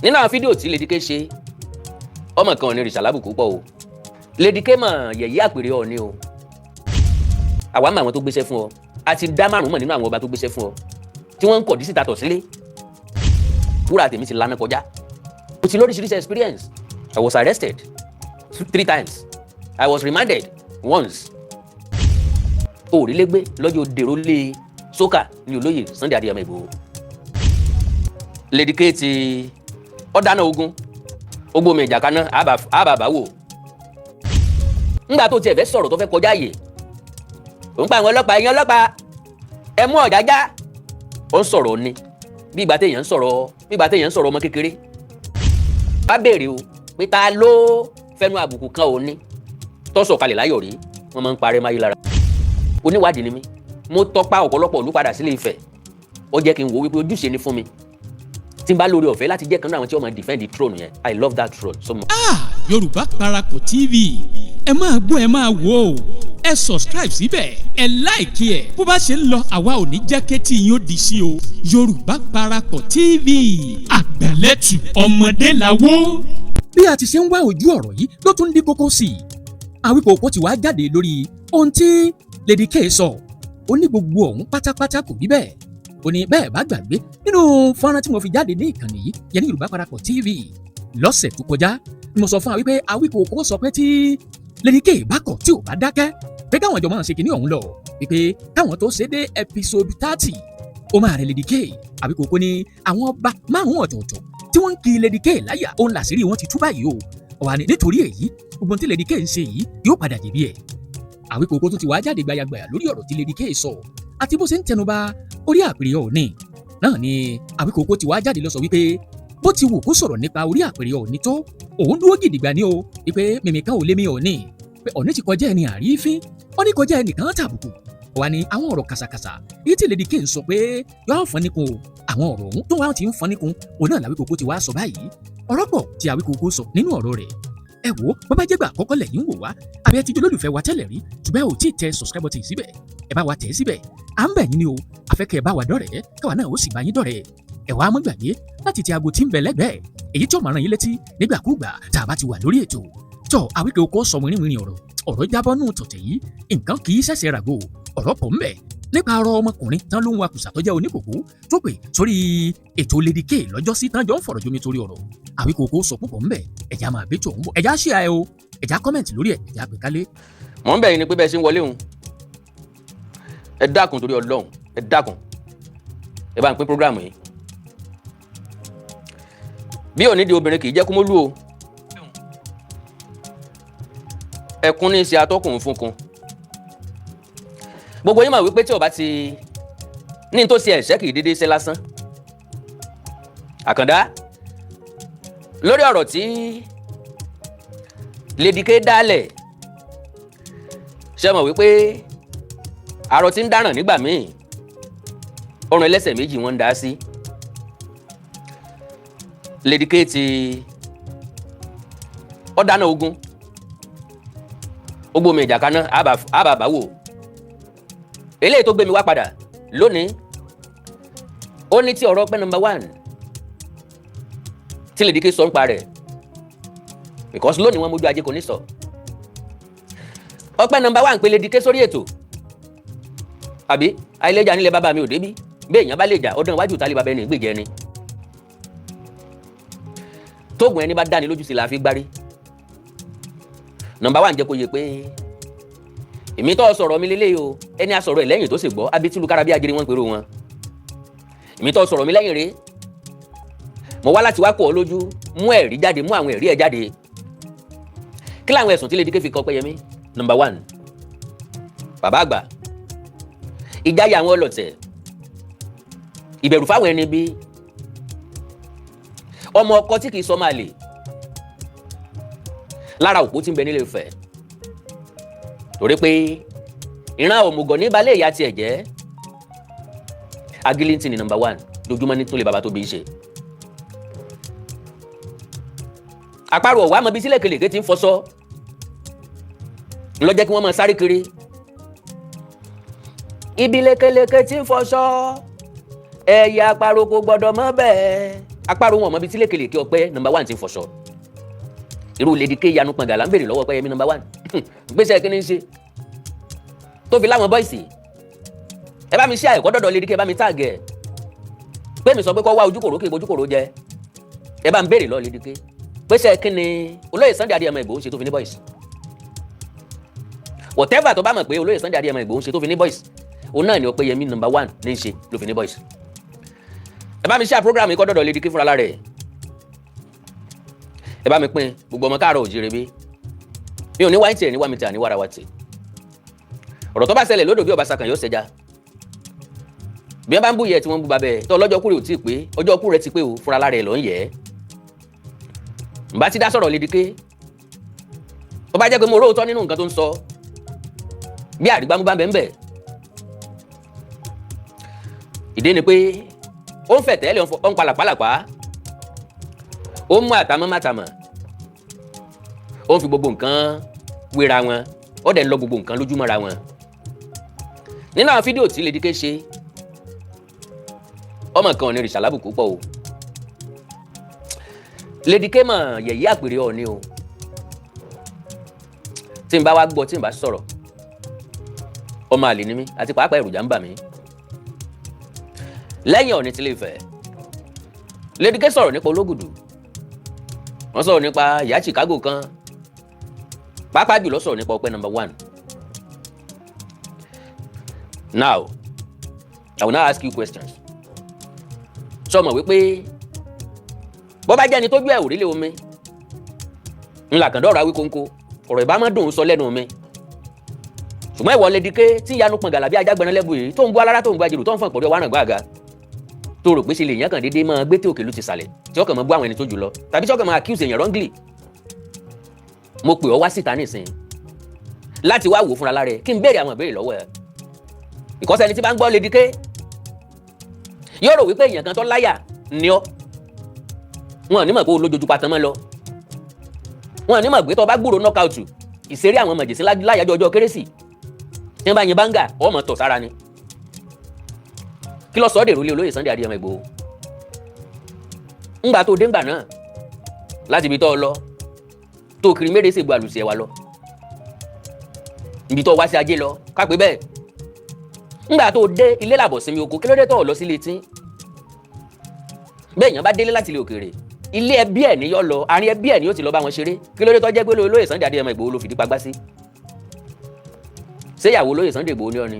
nínú àwọn fídíò tí Lady K ṣe ọmọ kan ò ní rìṣà lábùkù pọ̀ o. Lady K mọ̀ yẹ̀yẹ́ Apere Ooni o. àwa mọ àwọn tó gbéṣẹ́ fún ọ a ti dá márùn-ún mọ̀ nínú àwọn ọba tó gbéṣẹ́ fún ọ tí wọ́n ń kọ̀ dísítà tọ̀ sílé. wúrà tèmi ti lana kọjá. mo ti lóríṣiríṣi experience. I was arrested 3 times. I was remanded once. òrìlégbé lọ́jọ́ dèrò lé sókà ní olóyè Sunday Adéyẹmọ Ìgbòho. Lady K ti ọ̀dáná ogun ó gbómi ìjà kaná àbàbà wò. ńgbà tó tiẹ̀ fẹ́ sọ̀rọ̀ tó fẹ́ kọjá àyè ó ń pa àwọn ọlọ́pàá ẹ̀yin ọlọ́pàá ẹ mú Ọ̀jájá. ó ń sọ̀rọ̀ ni bí ìgbà téèyàn ń sọ̀rọ̀ ọmọ kékeré. bá béèrè o pé ta ló fẹnu àbùkù kan Ooni tó sọ̀kalẹ̀ láyọ̀ rí wọ́n máa ń parẹ́ máyé lára. oníwádìí ni mí mo tọpa ọ̀pọ̀lọpọ̀ ìlú padà sílé Ifẹ̀ ó jẹ́ kí n wo wípé ojúṣe ni fún mi tí n bá lórí ọ̀fẹ́ láti jẹ́ kan náà àwọn tí wọ́n máa defend the throne yẹn. I love that throne so much. Yorùbá Parapọ̀ TV ẹ máa gbọ́ ẹ máa wò ó ẹ subscribe síbẹ̀ ẹ láìkí ẹ̀ bó bá ṣe ń lọ àwa ò ní jẹ́ kétí yín ó di sí o. Yorùbá Parapọ̀ TV àgbàlẹ́tù ọmọdé làwọ̀. bí a ti ṣe ń wá ojú ọ̀rọ̀ yìí ló tún dín kókó sí i. Awikoko ti wá jáde lórí ohun tí Lady K sọ ó ní gbogbo ọ̀hún pátápátá kò rí bẹ́ẹ̀. ó ní bẹ́ẹ̀ bá gbàgbé nínú fọ́nrán tí mo fi jáde ní ìkànnì yìí yẹn ní Yorùbá Parapọ̀ TV lọ́sẹ̀ tó kọjá ni mo sọ fún wa wípé Awikoko sọ pé tí Lady K bá kọ̀ tí ò bá dákẹ́ pé káwọn ìjọ máa ń ṣe kinní ọ̀hún lọ wípé káwọn tó ṣe dé episode 30 ó máa rẹ Lady K. Awikoko ní àwọn ọba márùn-ún ọ̀tọ̀ọ̀tọ̀ tí wọ́n ń kí Lady K láyà òun làṣírí wọn ti tú báyìí o. ọ̀wà ni nítorí èyí gbogbo tí Lady K ń ṣe yìí yóò padà jẹ̀bi ẹ̀. Awikoko tún ti wá jáde gbayagbaya lórí ọ̀rọ̀ tí Lady K sọ àti bó ṣe ń tẹnuba orí Apere Ooni náà ni Awikoko ti wá jáde lọ sọ wípé bó ti wù kó sọ̀rọ̀ nípa orí Apere Ooni tó òun dúró gidigba ni o wípé mímìkan ò lé mi Ooni pé Ooni ti kọjá ẹni àrífín ó ní kọjá ẹnìkan tàbùkù. wà ní àwọn ọ̀rọ̀ kàṣàkàṣà èyí tí Lady K ń sọ pé yóò fọ́n níkun o àwọn ọ̀rọ̀ ọ̀hún tó wá ti ń fọ́n níkun òun náà l'Awikoko ti wá sọ báyìí. ọ̀rọ̀ pọ̀ tí Awikoko sọ nínú ọ̀rọ̀ rẹ̀. ẹ wo bó bá jẹ́gbà àkọ́kọ́ lẹ́yìn wò wá àbí ẹ ti jẹ́ olólùfẹ́ wa tẹ́lẹ̀ rí ṣùgbọ́n ẹ ò tí ì tẹ subscribe button síbẹ̀ ẹ bá wa tẹ̀ síbẹ̀ à ń bẹ̀ yín ni o àfẹ́kẹ́ ẹ bá wa dọ̀rẹ́ káwa náà ó sì bá yín dọ̀rẹ́ ẹ wá má gbàgbé láti ti aago tí ń bẹ lẹ́gbẹ̀ẹ́ èyí tí ó máa rán yín létí nígbàkúùgbà tá a bá ti wà lórí ètò. tó Awikoko sọ wìnrìnwìnrìn ọ̀rọ̀ jábọ́ nù tọ̀tẹ̀ yìí nǹkan kì í ṣẹ̀ṣẹ̀ ràgò ọ̀rọ̀ pọ̀ ń bẹ nípa ọ̀rọ̀ ọmọkùnrin tán ló ń wa kùsà tó jẹ́ oníkòkó tó pè sórí ètò Lady K lọ́jọ́ sí tán jọ ń fọ̀rọ̀ jomi torí ọ̀rọ̀. Awikoko sọ púpọ̀ ń bẹ ẹ̀já máa bẹ́tò ń bọ̀ ẹ̀já ṣíà ẹ o ẹ̀já kọ́mẹ̀ntì lórí ẹ̀ ẹ̀já pè kálé. mọ̀ ń bẹ̀ yín ni pé bẹ́ẹ̀ ṣe ń wọlé òun ẹ dákun torí Ọlọ́run ẹ dákun ẹ bá ń pín program yìí. bí òní di obìnrin kì í jẹ́ kó mólú o ẹkún ní í ṣe atọ́kùn fúnkun. gbogbo yín mọ̀ wípé tí o bá ti ní tó ṣe ẹ̀ṣẹ̀ kì í dédé ṣe lásán. Àkàndá lórí ọ̀rọ̀ tí Lady K dálẹ̀ ṣe mọ̀ wípé àrò tí ń dáràn nígbà míì ọrùn ẹlẹ́sẹ̀ méjì wọ́n ń dá sí. Lady K ti ọ̀dáná ogun ó gbómi ìjà kaná àbàbà wò. eléyìí tó gbé mi wá padà lónìí ó ní tí ọ̀rọ̀ pẹ́ number 1 tí Lady K sọ ń pa rẹ̀ because lónìí wọ́n mójú ajé kò ní sọ. ọpẹ́ number 1 pé Lady K sórí ètò àbí àìlẹ́jà nílẹ̀ bàbá mi ò débí bẹ́ẹ̀ èèyàn bá lè jà ọdún iwájú ìtàlẹ́ bàbá ẹni gbèjẹ ni. tóògùn ẹni bá dáni lójú sí la fi gbárí. number 1 jẹ́ kó yẹ pé èmi tó sọ̀rọ̀ mi lélẹ́yìí o ẹni asọ̀rọ̀ ẹ̀ lẹ́yìn tó sì gbọ́ abitulu kára bí agiri wọn pẹ̀lú wọn. èmi tó sọ̀rọ̀ mi lẹ́yìn rẹ̀ mo wá láti wá kọ́ ọ lójú mú ẹ̀rí jáde mú àwọn ẹ̀rí ẹ̀ jáde. kí làwọn ẹ̀sùn tí Lady K fi kọ́ Pẹ́yẹmí? number 1 bàbá àgbà ìjáyà àwọn ọlọ̀tẹ̀ ìbẹ̀rù fáwọn ẹni bí ọmọ ọkọ tí kì í sọ máa lè lára òpó tí ń bẹ nílé-Ifẹ̀ torí pé ìran òmùgọ̀ ní balẹ̀ ìyá tiẹ̀ jẹ́ Agilinti ni number 1 lójúmọ́ ní túnlé bàbá tó bí í ṣe. àparò ọ̀wá mọ bí sílẹ̀ kelèké ti ń fọṣọ ńlọ́jẹ́ kí wọ́n máa sáré kiri. ibi lékeleke tí ń fọṣọ ẹ̀yà àparò kò gbọ́dọ̀ mọ́ bẹ́ẹ̀ apárò wọn ọmọ bíi tí lékelèké ọpẹ́ number 1 ti ń fọṣọ irú Lady.K yanu pọngàlà ń béèrè lọ́wọ́ Ọpẹ́yẹmí number 1 gbèsè kí ni ń ṣe tó fi láwọn bọ́ìsì ẹ bá mi ṣe àìkọ́ dọ̀dọ̀ Lady.K bá mi táàgẹ̀ pé mi sọ pé kọ́ wá ojúkòrò kí ojúkòrò jẹ ẹ bá ń béèrè lọ Lady.K gbèsè kí ni olóyè Sunday Adéyẹmọ Ìgbòho ṣe tó fi ní bọ́ìsì whatever tó bá mọ̀ pé olóyè Sunday Adéyẹmọ Ìgbòho ṣe tó fi ní bọ́ìsì òun náà ni Ọpẹ́yẹmí number 1 ní í ṣe ló fi ní bọ́ìsì ẹ bá mi ṣe program yìí kọ́ dọ̀dọ̀ Lady.K fúnra lára ẹ̀ ẹ bá mi pín gbogbo ọmọ káàárọ̀ òjìrè bí mi ò ní wáyé tiẹ̀ ní wámi tiẹ̀ ní wàrà wa tiẹ̀ ọ̀rọ̀ tó bá ṣẹlẹ̀ lódò bí ọba sakan yóò ṣẹja bí wọ́n bá ń bú yẹ tí wọ́n ń bú babẹ́ tó ọlọ́jọ́ kú rẹ̀ ò tí ì pé ọjọ́ kú rẹ̀ ti pé o fúnra lára ẹ̀ ló ń yẹ ǹbá ti dá sọ̀rọ̀ Lady.K tó bá jẹ́ pé mo róòtọ́ nínú nǹkan tó ń sọ bí àrígbámú bá ń bẹ̀ ìdí ni pé ó ń fẹ̀ tẹ́lẹ̀ ó ń palàpálàpá ó ń mú àtàmọ́ ó ń fi gbogbo nǹkan wéra wọn ó dẹ̀ ń lọ gbogbo nǹkan lójúmọ́ra wọn nínú àwọn fídíò tí Lady.K ṣe ọmọ kan Ooni rìṣà lábùkù pọ̀ o Lady.K mọ̀ yẹ̀yẹ́ Apere Ooni o tí n bá wá gbọ́ tí n bá sọ̀rọ̀ ọmọ àlè ni mí àti pàápàá èròjà ń bà mí lẹ́yìn Ooni tí Ile-Ife Lady.K sọ̀rọ̀ nípa Ológùdù wọ́n sọ̀rọ̀ nípa ìyá Chicago kan pàápàá jùlọ sọ̀rọ̀ nípa Ọpẹ́ number 1. Now I will now ask you questions. Sọ mọ̀ wípé bọ́ bá jẹ́ ẹni tójú ẹ̀ ò rí lé omi ńlá kàn dọ́rọ̀ Awikoko ọ̀rọ̀ ìbámu dùn sọ lẹ́nu mi ṣùgbọ́n ìwọ Lady.K tí yanu pọngàlà bí ajá gbẹran lẹ́bù yìí tó ń bú alára tó ń bú ajérò tó ń fọn ìpọ̀dé wàràn gbàgà tó rò pé ṣe lè yàn kàn déédéé máa gbé tí òkè ló ti sàlẹ̀ tí ọkàn máa bú àwọn ẹni tó jù lọ tàbí tí ọkàn máa accuse èèyàn wrongly mo pè ọ́ wá síta nísìn láti wá wò fúnra lára ẹ kí n béèrè àwọn ìbéèrè lọ́wọ́ ẹ ìkọ́sẹ́ ẹni tí bá ń gbọ́ Lady.K yóò rò wípé èèyàn kan tó láyà ni ọ́ wọn ò ní mọ̀ pé olójoojú patan mọ́ lọ wọn ò ní mọ̀ pé tó bá gbúrò knockout ìṣeré àwọn mọ̀jẹ̀sí láyàjọ́ ọjọ́ kérésì tí wọ́n bá yin báńgà ọmọ tọ̀ sára ni kí ló sọ ọ́ dèrò lé olóyè Sunday Adéyẹmọ Ìgbòho ńgbà tó dé ńgbà náà láti ibi tó lọ tó kiri méde ṣègbè àlùsí ẹ̀ wá lọ ibi tó wá sí ajé lọ kápẹ́ bẹ́ẹ̀ ńgbà tó dé ilé làbọ̀ sinmi oko kí ló dé tó lọ sílé tí bẹ́ẹ̀ yẹn bá délé láti ilé òkèèrè ilé ẹbí ẹ̀ ní yọ lọ àárín ẹbí ẹ̀ ní yóò ti lọ bá wọn ṣeré kí ló dé tó jẹ́ pé olóyè Sunday Adéyẹmọ Ìgbòho ló fìdí pagbá sí ṣé ìyàwó olóyè Sunday Ìgbòho ní ọ ni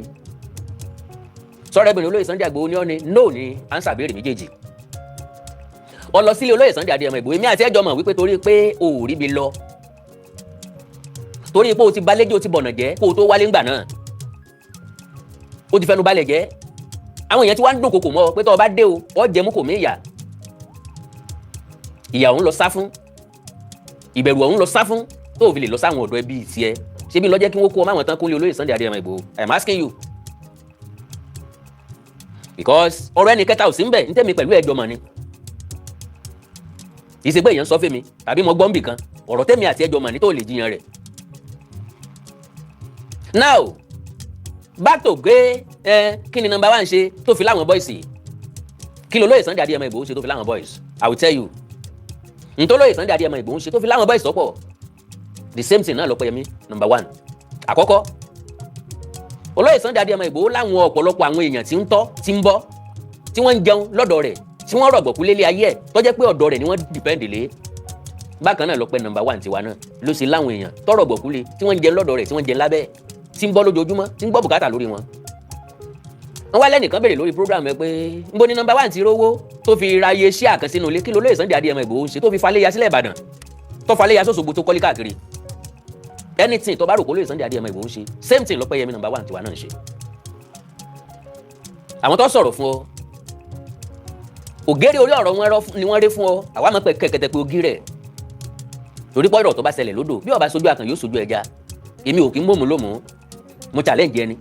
sọ́rẹ́bìnrin olóyè Sunday Ìgbòho ní ọ ni no ni ansa béèrè méjèèjì ọ lọ sílé olóyè Sunday Adéyẹmọ Ìgbòho èmi àti ẹjọ́ mọ̀ wípé torí pé o ò rí bi lọ torí pé o ti balẹ̀jẹ́ o ti bọ̀nà jẹ́ kó o tó wálé ńgbà náà o ti fẹnu balẹ̀ jẹ́ àwọn èèyàn ti wá ń dúnkokò mọ́ ọ pé tó o bá dé o ọ jẹ́ mú kò mí ìyà òun lọ sá fún ìbẹ̀rù òun lọ sá fún tó o fi lè lọ sáwọn ọ̀dọ́ ẹbí tiẹ̀ ṣé bí lọ́jẹ́ kí wọ́n kó o máwọn tán kúnlé olóyè Sunday Adéyẹmọ Ìgbòho I am asking you because ọ̀rọ̀ ẹni kẹta ò sí ń bẹ̀ ń tẹ̀mí pẹ̀lú ẹjọ́ mọ̀ ni ìṣègbè èèyàn sọ fẹ́mi tàbí mo gbọ́ ń bì kan ọ̀rọ̀ tẹ̀mí àti ẹjọ́ mọ̀ ni tó lè jiyàn rẹ̀ now back to gbé kí ni number 1 ṣe tó fi láwọn boys kí ló lóyè Sunday Adéyẹmọ Ìgbòho ṣe tó fi láwọn boys I will tell you ntọ́lóyè Sunday Adéyẹmọ Ìgbòho ṣe tó fi láwọn boys sọ́pọ̀ the same thing náà l'Ọpẹ́yẹmí number 1 àkọ́kọ́ olóyè Sunday Adéyẹmọ Ìgbòho láwọn ọ̀pọ̀lọpọ̀ àwọn èèyàn tí ń tọ́ tí ń bọ́ tí wọ́n ń jẹun lọ́dọ̀ rẹ̀ tí wọ́n rọ̀gbọ̀kú lélé ayé ẹ̀ tó jẹ́ pé ọ̀dọ̀ rẹ̀ ni wọ́n depend lé bákan náà l'Ọpẹ́ number 1 tiwa náà ló ṣe láwọn èèyàn tó rọ̀gbọ̀kú lé tí wọ́n ń jẹun lọ́dọ̀ rẹ̀ tí wọ́n ń jẹun lábẹ́ tí ń bọ́ lójoojúmọ́ tí ń gbọ́ bùkátà lórí wọn. wọ́n wá lẹ́nìkan béèrè lórí program ẹ pé nbo ni number 1 ti rówó tó fi ra iye iṣẹ́ àkànṣe nínú ilé kí lolóyè Sunday Adéyẹmọ Ìgbòho ṣe tó fi falẹ̀ ya sílẹ̀ Ìbàdàn tó falẹ̀ ya sọ́sọ́gbó tó kọ́lé káàkiri anything tó bá rò kó lóyè Sunday Adéyẹmọ Ìgbòho ṣe same thing l'Ọpẹ́yẹmí number 1 tiwa náà ṣe. àwọn tó sọ̀rọ̀ fún ọ ògèrè orí ọ̀rọ̀ wọn ni wọ́n rí fún ọ àwa máa pẹ́ kẹ̀kẹ́tẹ́ pé ogí rẹ̀ torí pọ́ ọ̀rọ̀ tó bá ṣẹlẹ̀ lódò bí ó bá sojú àkàn yóò sojú ẹja èmi ò kí ń mọ̀mú lómù mo challenge ẹni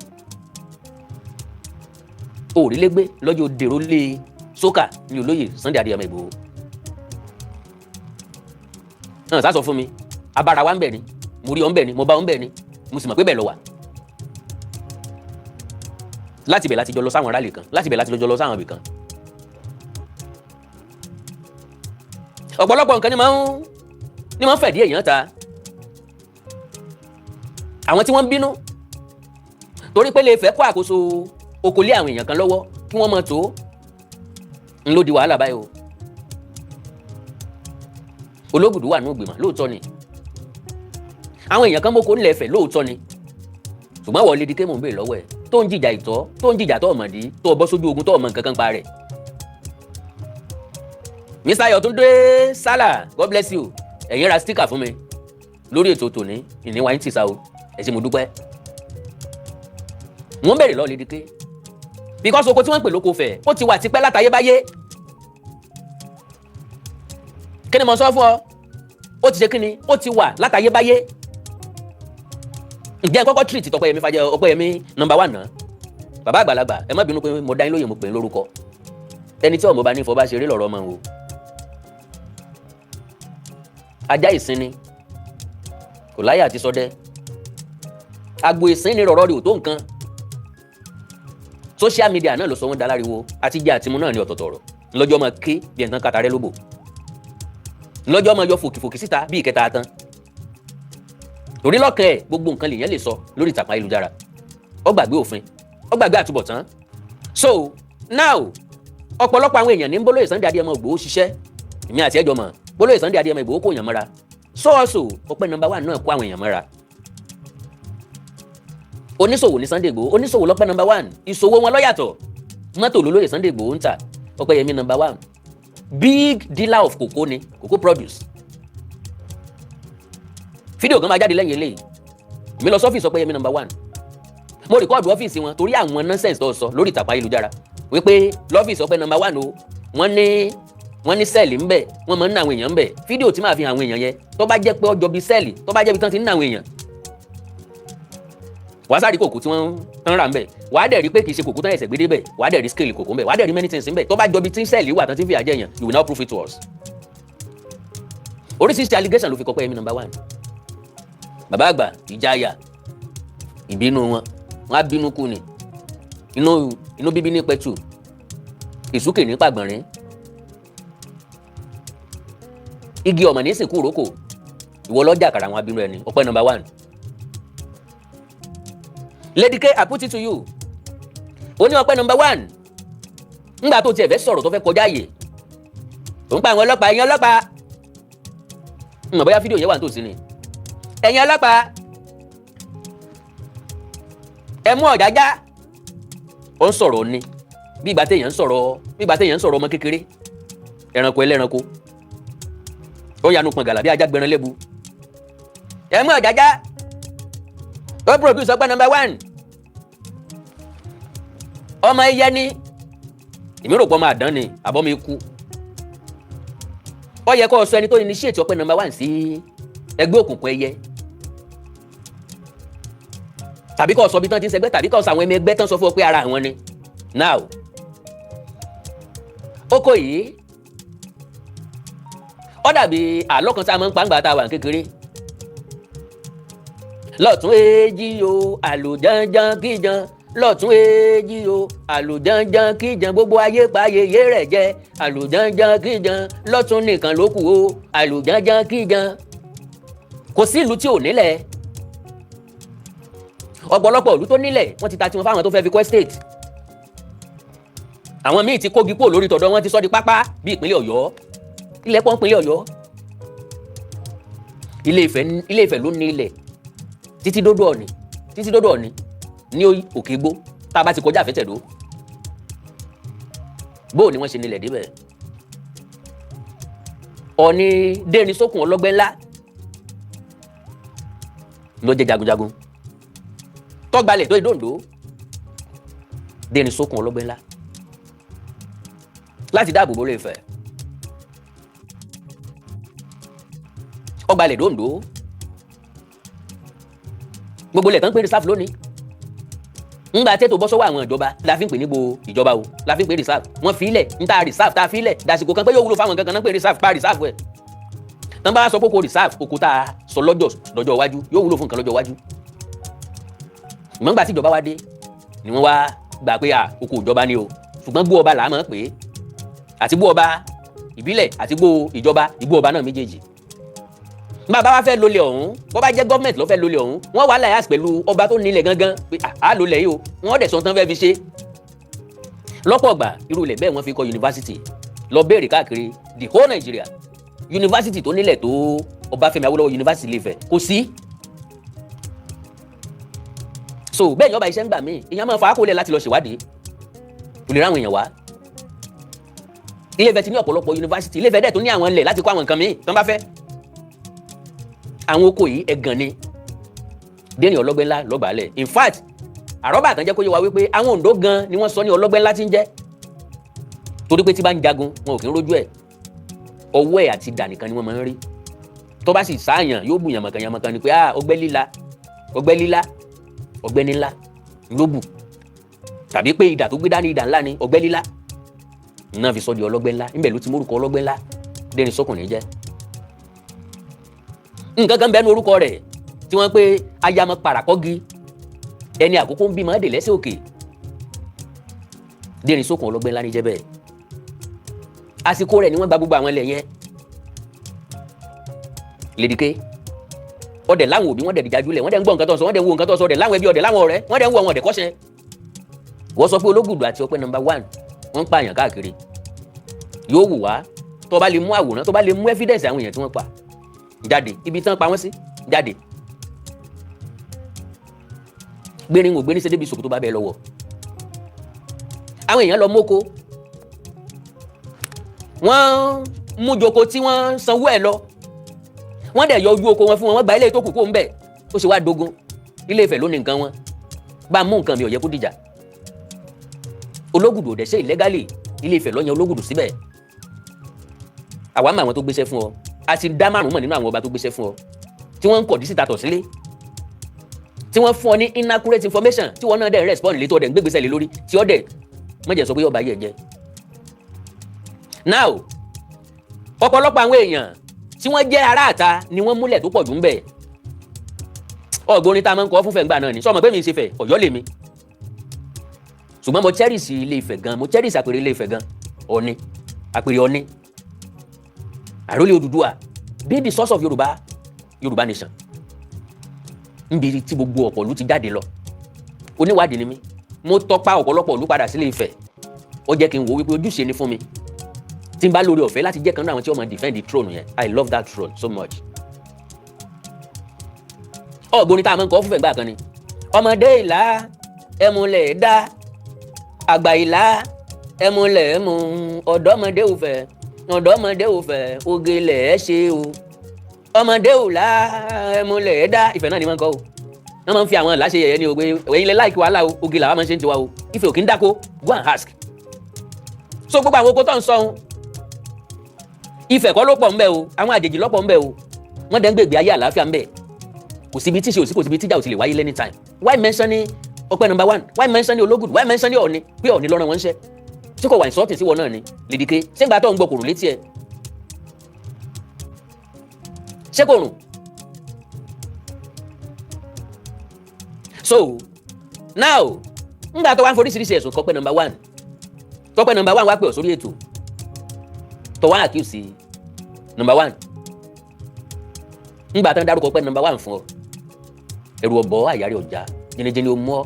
òrìlégbé lọ́jọ́ dèrò lé sókà ní olóyè Sunday Adéyẹmọ Ìgbòho náà sá sọ fún mi abára wa ń bẹ̀ ni mo rí ọ ń bẹ̀ ni mo bá ọ ń bẹ̀ ni mo sì mọ̀ pé bẹ́ẹ̀ lọ wà láti bẹ̀ láti jọ lọ sáwọn rálì kan láti bẹ̀ láti jọ lọ sáwọn ibì kan ọ̀pọ̀lọpọ̀ nǹkan ni máa ń fẹ̀dí èèyàn ta. Àwọn tí wọ́n ń bínú torí pé Ile-Ife kó àkóso oko lé àwọn èèyàn kan lọ́wọ́ kí wọ́n mọ̀ tó ń ló di wàhálà báyìí o. Ológùdù wà ní ògbìmọ̀ lóòótọ́ ni, àwọn èèyàn kan mọ́kò Ile-Ife lóòótọ́ ni, ṣùgbọ́n wọ́n Le.Awikoko ń bèèrè lọ́wọ́ ẹ̀ tó ń jìjà ìtọ́ tó ń jìjà tó ọ̀mọ̀dí tó bọ́ sójú ogun tó ọmọ nǹkan kan pa rẹ̀. Mr. Ayọ̀túndé Sala, God bless you, ẹ̀yin ra sticker fún mi lórí ètò tòní ìníwá yín ti sá o, ẹ ṣé mo dúpẹ́. Wọ́n bèèrè lọ́wọ́ Le.Awikoko because oko tí wọ́n ń pè lóko Ifẹ̀ ó ti wà tipẹ́ látayébáyé. Kí ni mo sọ fún ọ? Ó ti ṣe kí ni? Ó ti wà látayébáyé. Ǹjẹ́ kọ́kọ́ treat Ọpẹ́yẹmí Fájẹ́ Ọpẹ́yẹmí number 1 náà. Bàbá àgbàlagbà ẹ má bínú pé mo dá yín lóye mo pè é lórúkọ. Ẹni tí ọmọ bá ní fọ bá ṣeré lọ́rọ̀ ọmọ o. Ajá ìsìn ni kò láyà àti sọdẹ. Agbo ìsìn ni rọ̀rọ̀ rí ò tó nǹkan. Social media náà ló sọ wọ́n daláriwo àti jẹ́ àtimú náà ní ọ̀tọ̀ọ̀tọ̀ ọ̀rọ̀. Lọ́jọ́ máa ké bí ẹ̀ǹkan kàtàrẹ́ lóbò. Lọ́jọ́ máa yọ fòkìfòkì síta bí ìkẹta tán. Torí lọ́kàn ẹ̀ gbogbo nǹkan lèèyàn lè sọ lórí ìtàkùn ayélujára. Ó gbàgbé òfin, ó gbàgbé àtúbọ̀tán. So now ọ̀pọ̀lọpọ̀ àwọn èèyàn ní ń bólóyè Sunday Adéyẹmọ Ìgbòho ṣiṣẹ́. Èmi àti ẹjọ́ mọ̀ bólóyè Sunday Adéyẹmọ Ìgbòho kò yàn mọ́ra. So also Ọpẹ́ number 1 náà kó àwọn èèyàn mọ́ra. Oníṣòwò ní Sunday Ìgbòho, oníṣòwò lọ́pẹ́ number 1, ìṣòwò wọn lọ́yàtọ̀. Mọ́tò lólóyè Sunday Ìgbòho ń tà, Ọpẹ́yẹmí number 1. Big dealer of cocoa ni, cocoa produce. Fídíò kan máa jáde lẹ́yìn eléyìí. Mi lọ sọ́fíìsì Ọpẹ́yẹmí number 1. Mo rìkọ́ọ̀dù ọ́fíìsì wọn torí àwọn nonsense tó sọ lórí ìtàkùn ayélujára. Wípé lọ́fíìsì Ọpẹ́ number 1 o, wọ́n ní sẹ́ẹ̀lì ń bẹ̀, wọ́n máa ń ná àwọn èèyàn ń bẹ̀. Fídíò tí máa fi hàn àwọn èèyàn yẹn tó bá jẹ́ pé ọjọ́ bíi sẹ́ẹ̀lì, tó bá jẹ́ bí tán ti ń ná àwọn èèyàn. Wàá sáré kòkó tí wọ́n tán rà ń bẹ̀. Wàá dẹ̀ rí pé kì í ṣe kòkó tán ẹ̀sẹ̀ gbé débẹ̀. Wàá dẹ̀ rí scale kòkó ń bẹ̀. Wàá dẹ̀ rí many things ń bẹ̀. Tó bá jọ bí tí sẹ́ẹ̀lì wà tán tí ń fi àjẹ́ èèyàn, you will now prove it to us. Oríṣiríṣi allegation ló fi kọ Ọpẹ́yẹmí number 1. Bàbá àgbà ìjáyà ìbínú wọn á bínú kú ni. Inú bíbí ní pẹ̀tù, ìsúkè ní pàgbọ̀nrín. Igi ọ̀mọ̀ ní sìnkú òrókò, ìwọ lọ́jà àkàrà àwọn abínú ẹni. Ọpẹ́ number 1. Le.Awikoko, I put it to you. Ó ní Ọpẹ́ number 1. Ńgbà tó tiẹ̀ fẹ́ sọ̀rọ̀ tó fẹ́ kọjá àyè. Ó ń pa àwọn ọlọ́pàá, ẹ̀yin ọlọ́pàá. Mọ̀ bóyá fídíò yẹn wà nítòsí ni. Ẹ̀yin ọlọ́pàá. Ẹ mú Ọ̀jájá. Ó ń sọ̀rọ̀ ni. Bí ìgbà téèyàn ń sọ̀rọ̀ ọmọ kékeré. Ẹranko ẹlẹ́ranko. Ó yanu pọ̀n gàlà bí ajá gbẹran lẹ́bu. Ẹ mú Ọ̀jájá. Ó produce Ọpẹ́ number 1. Ọmọ ẹyẹ ni. Èmi rò pé ọmọ àdán ni, àbọ̀ mi kú. Ó yẹ kó sọ ẹni tó initiate Ọpẹ́ number 1 sí ẹgbẹ́ òkùnkùn ẹyẹ. Tàbí kó sọ bí tán ti ń ṣẹgbẹ́, tàbí kó sọ àwọn ẹgbẹ́ tán sọ fún ọ pé ara àwọn ni. Now, oko yìí, ó dàbí àlọ́ kan tá a máa ń pa ńgbà tá a wà kékeré. Lọ́tún èjì o, àlùjànjàn kíjan. Lọ́tún èjì o, àlùjànjàn kíjan. Gbogbo ayé pa yeye rẹ̀ jẹ. Àlùjànjàn kíjan. Lọ́tún nìkan ló kù o, àlùjànjàn kíjan. Kò sí ìlú tí ò nílẹ̀. Ọ̀pọ̀lọpọ̀ ìlú tó nílẹ̀ wọ́n ti ta tiwọn fáwọn tó fẹ́ fi kọ́ estate. Àwọn míì ti kógi kúrò lórí tọ̀dọ̀ wọn ti sọ di pápá bí ìpínlẹ̀ Ọ̀yọ́. Ilẹ̀ pọ̀ ìpínlẹ̀ Ọ̀yọ́. Ile-Ife ló ní ilẹ̀ títí dódò Ọ̀ọ̀ni ní òkè igbó tá a bá ti kọjá àfẹ́tẹ̀dó. Bóò ni wọ́n ṣe nílẹ̀ débẹ̀. Ọ̀ọ̀ni dẹ́rin sókun ọlọ́gbẹ́ ńlá ló jẹ́ jagunjagun. Tọ́gbalẹ̀ tó ìdóǹdó dẹ́rin sókun ọlọ́gbẹ́ ńlá láti dáàbò bo Ile-Ife. Ọgbalẹ̀ dóǹdó gbogbo ilẹ̀ tán pé reserve lónìí. Ńgbà tètò bọ́ sọ́wọ́ àwọn ìjọba la fi ń pè níbo ìjọba o, la fi ń pè reserve. Wọ́n fi ilẹ̀ ń ta reserve tá a fi ilẹ̀ dàsìkò kan pé yóò wúlò fáwọn kankan náà pé reserve pa reserve ẹ̀. Tán bá sọ pé kò reserve oko tá a sọ lọ́jọ́ iwájú yóò wúlò fún nǹkan lọ́jọ́ iwájú. Ìmọ̀ ńgbà tí ìjọba wá dé ni wọ́n wá gbà pé oko ìjọba ni o, ṣùgbọ́n gbó ọba là á mọ̀ pé àti gbó ọba ìbílẹ̀ àti igbó ìjọba igbó ọba náà méjèèjì. bàbá wa fẹ́ lólè ọ̀hún bó bá jẹ́ gọ́ọ̀mẹ̀ntì ló fẹ́ lólè ọ̀hún wọ́n wà láyàs pẹ̀lú ọba tó nílẹ̀ gangan pé à lólè yìí o wọ́n dẹ̀ sọ tán fẹ́ fi ṣe. lọ́pọ̀ ọgbà irú ilẹ̀ bẹ́ẹ̀ wọ́n fi kọ́ yunifásitì lọ béèrè káàkiri the whole Nigeria yunifásitì tó nílẹ̀ tó Ọbáfẹ́mi Awólọ́wọ̀ yunifásitì Ilé-Ifẹ̀ kò sí. so bẹ́ẹ̀ ni ọba iṣẹ́ ń gbà míì èèyàn máa fa akólẹ̀ láti lọ ṣèwádìí kò lè ráwọn èèyàn wá. Ilé-Ifẹ̀ ti ní ọ̀pọ̀lọpọ̀ yunifásitì Ilé-Ifẹ̀ dẹ̀ tó ní àwọn ilẹ̀ láti kó àwọn nǹkan míì tán bá fẹ́. àwọn oko yìí ẹ̀gàn ni déèyàn ọlọ́gbẹ́ ńlá lọ́gbàálẹ̀ in fact àrọ́bà kan jẹ́ kó yé wa wípé àwọn Oǹdó gan ni wọ́n sọ ní ọlọ́gbẹ́ ńlá tí ń jẹ́ torí pé tí bá ń jagun wọn ò kí ń rójú ẹ̀ ọwọ́ ẹ̀ àti idà nìkan ni wọ́n máa ń rí tó bá sì sáàyàn yóò bù yànmọ̀kàn ni pé ọgbẹ́ líla ọgbẹ́ni ńlá ló bù tàbí pé idà tó gbé dání idà ńlá ni ọgbẹ́ líla náà fi sọ di ọlọ́gbẹ́ ńlá níbẹ̀ ló ti mórúkọ ọlọ́gbẹ́ ńlá dẹ́ni sọ́kùnrin jẹ́. nǹkan kan bẹ́ẹ̀ ní orúkọ rẹ̀ tí wọ́n pé ayamọ parakọ́gi ẹni àkókò ń bímọ dè lẹ́sẹ̀ òkè dẹ́ni sọ́kùn ọlọ́gbẹ́ ńlá ní jẹ́ bẹ́ẹ̀. àsìkò rẹ̀ ni wọ́n gba gbogbo àwọn ilẹ̀ yẹn lédìké ọdẹ láwọn òbí wọ́n dẹ̀ dìjàjúlẹ̀ wọ́n dẹ̀ ń gbọ́ nǹkan tó sọ wọ́n dẹ̀ ń wo nǹkan tó sọ ọdẹ láwọn ẹbí ọdẹ láwọn ọ̀rẹ́ wọ́n dẹ̀ ń wo àwọn ọdẹ kọ́ṣẹ́. wọ́n sọ pé Ológùdù àti Ọpẹ́ number 1 wọ́n ń pààyàn káàkiri yóò wù wá tó bá lè mú àwòrán tó bá lè mú evidence àwọn èèyàn tí wọ́n pa jáde ibi tán pa wọ́n sí jáde gbérin wò gbérin ṣe débi sòkòtò bá bẹ́ẹ̀ lọ́wọ́ àwọn èèyàn lọ mọ́kó wọ́n mú joko tí wọ́n sanwó ẹ̀ lọ wọ́n dẹ̀ yọ ojú oko wọn fún wọn wọ́n gba ilé tó kù kó ń bẹ̀ ó ṣe wá dogun Ilé-Ifẹ̀ ló ní nǹkan wọn bá mú nǹkan mi ò yẹ kó dìjà Ológùdù ò dẹ̀ ṣe illegally Ilé-Ifẹ̀ ló yan Ológùdù síbẹ̀ àwa mọ àwọn tó gbéṣẹ́ fún ọ a ti dá márùn-ún mọ̀ nínú àwọn ọba tó gbéṣẹ́ fún ọ tí wọ́n ń kọ̀ dísítà tọ̀ sílé tí wọ́n fún ọ ní inaccurate information tí wọ́n náà dẹ̀ respond lé tó dẹ̀ ń gbégbèsè lé lórí tí ọ dẹ̀ mọ̀jẹ̀ sọ pé ọba yẹ̀ jẹ́. now ọ̀pọ̀lọpọ̀ àwọn èèyàn tí wọ́n jẹ́ aráàta ni wọ́n múlẹ̀ tó pọ̀ jù ń bẹ̀ ọ̀gbọ́n tá a máa ń kọ́ fún fẹ̀ǹgbà náà ni sọ ma pé mi ń ṣe fẹ̀ Ọ̀yọ́ lèmi ṣùgbọ́n mo cherish Ilé-Ifẹ̀ gan mo cherish Apere Ilé-Ifẹ̀ gan Ọ̀ọ̀ni Apere Ọ̀ọ̀ni àrólé Oòduà be the source of Yorùbá nation níbi tí gbogbo ọ̀pọ̀lú ti jáde lọ oníwádìí ni mí mo tọpa ọ̀pọ̀lọpọ̀ ìlú padà sí Ilé-Ifẹ̀ ó jẹ́ kí n wo wípé ojúṣe ni fún mi tí n bá lórí ọ̀fẹ́ láti jẹ́ kan náà àwọn tí wọ́n máa defend the throne yẹn I love that throne so much. ọ̀gbọ́n tá a máa ń kọ́ fún fẹ̀gbà kan ni ọmọdé ìlà ẹmúlẹ̀ dá àgbà ìlà ẹmúlẹ̀ ẹmu ọ̀dọ́mọdé òfẹ́ ògèlè ẹ̀ ṣe o ọmọdé ìlà ẹmúlẹ̀ dá Ifẹ̀ náà ni wọ́n kọ́ o wọ́n máa ń fi àwọn ìlà ṣe yẹ̀yẹ́ ní ogbe ẹ̀yin lẹ láìkí wàhálà o ògèlè àwọn máa ń ṣe ń tiwa o Ifẹ̀ ò kí ń dáko go and ask. so gbogbo àwọn oko tó ń sọ ohun Ifẹ̀ kọ́ ló pọ̀ ń bẹ o àwọn àjèjì lọ́pọ̀ ń bẹ o wọ́n dẹ̀ ń gbègbè ayé àlàáfíà ń bẹ kò síbi tíṣe òsì kò síbi tíjà òsì lè wáyé anytime why mentioning Ọpẹ́ number 1 why mentioning Ológùdù why mentioning Ọ̀ọ̀ni pé Ọ̀ọ̀ni lọ́rọ̀ wọn ń ṣe tí kò wà insulting sí wọn náà ni lédìké ṣé ń gbà tó ń gbọ́ kòrò létí ẹ̀ ṣé kò rùn. so now ńgbà tó wá ń foríṣiríṣi ẹ̀sùn kọ́pẹ́ number 1 tọ́pẹ́ number 1 wá pè ọ́ sórí ètò tó wá accuse number 1 ńgbà tán dárúkọ pé number 1 fún ọ ẹrù ọ̀bọ àyàrí ọjà jẹnijẹni ó mú ọ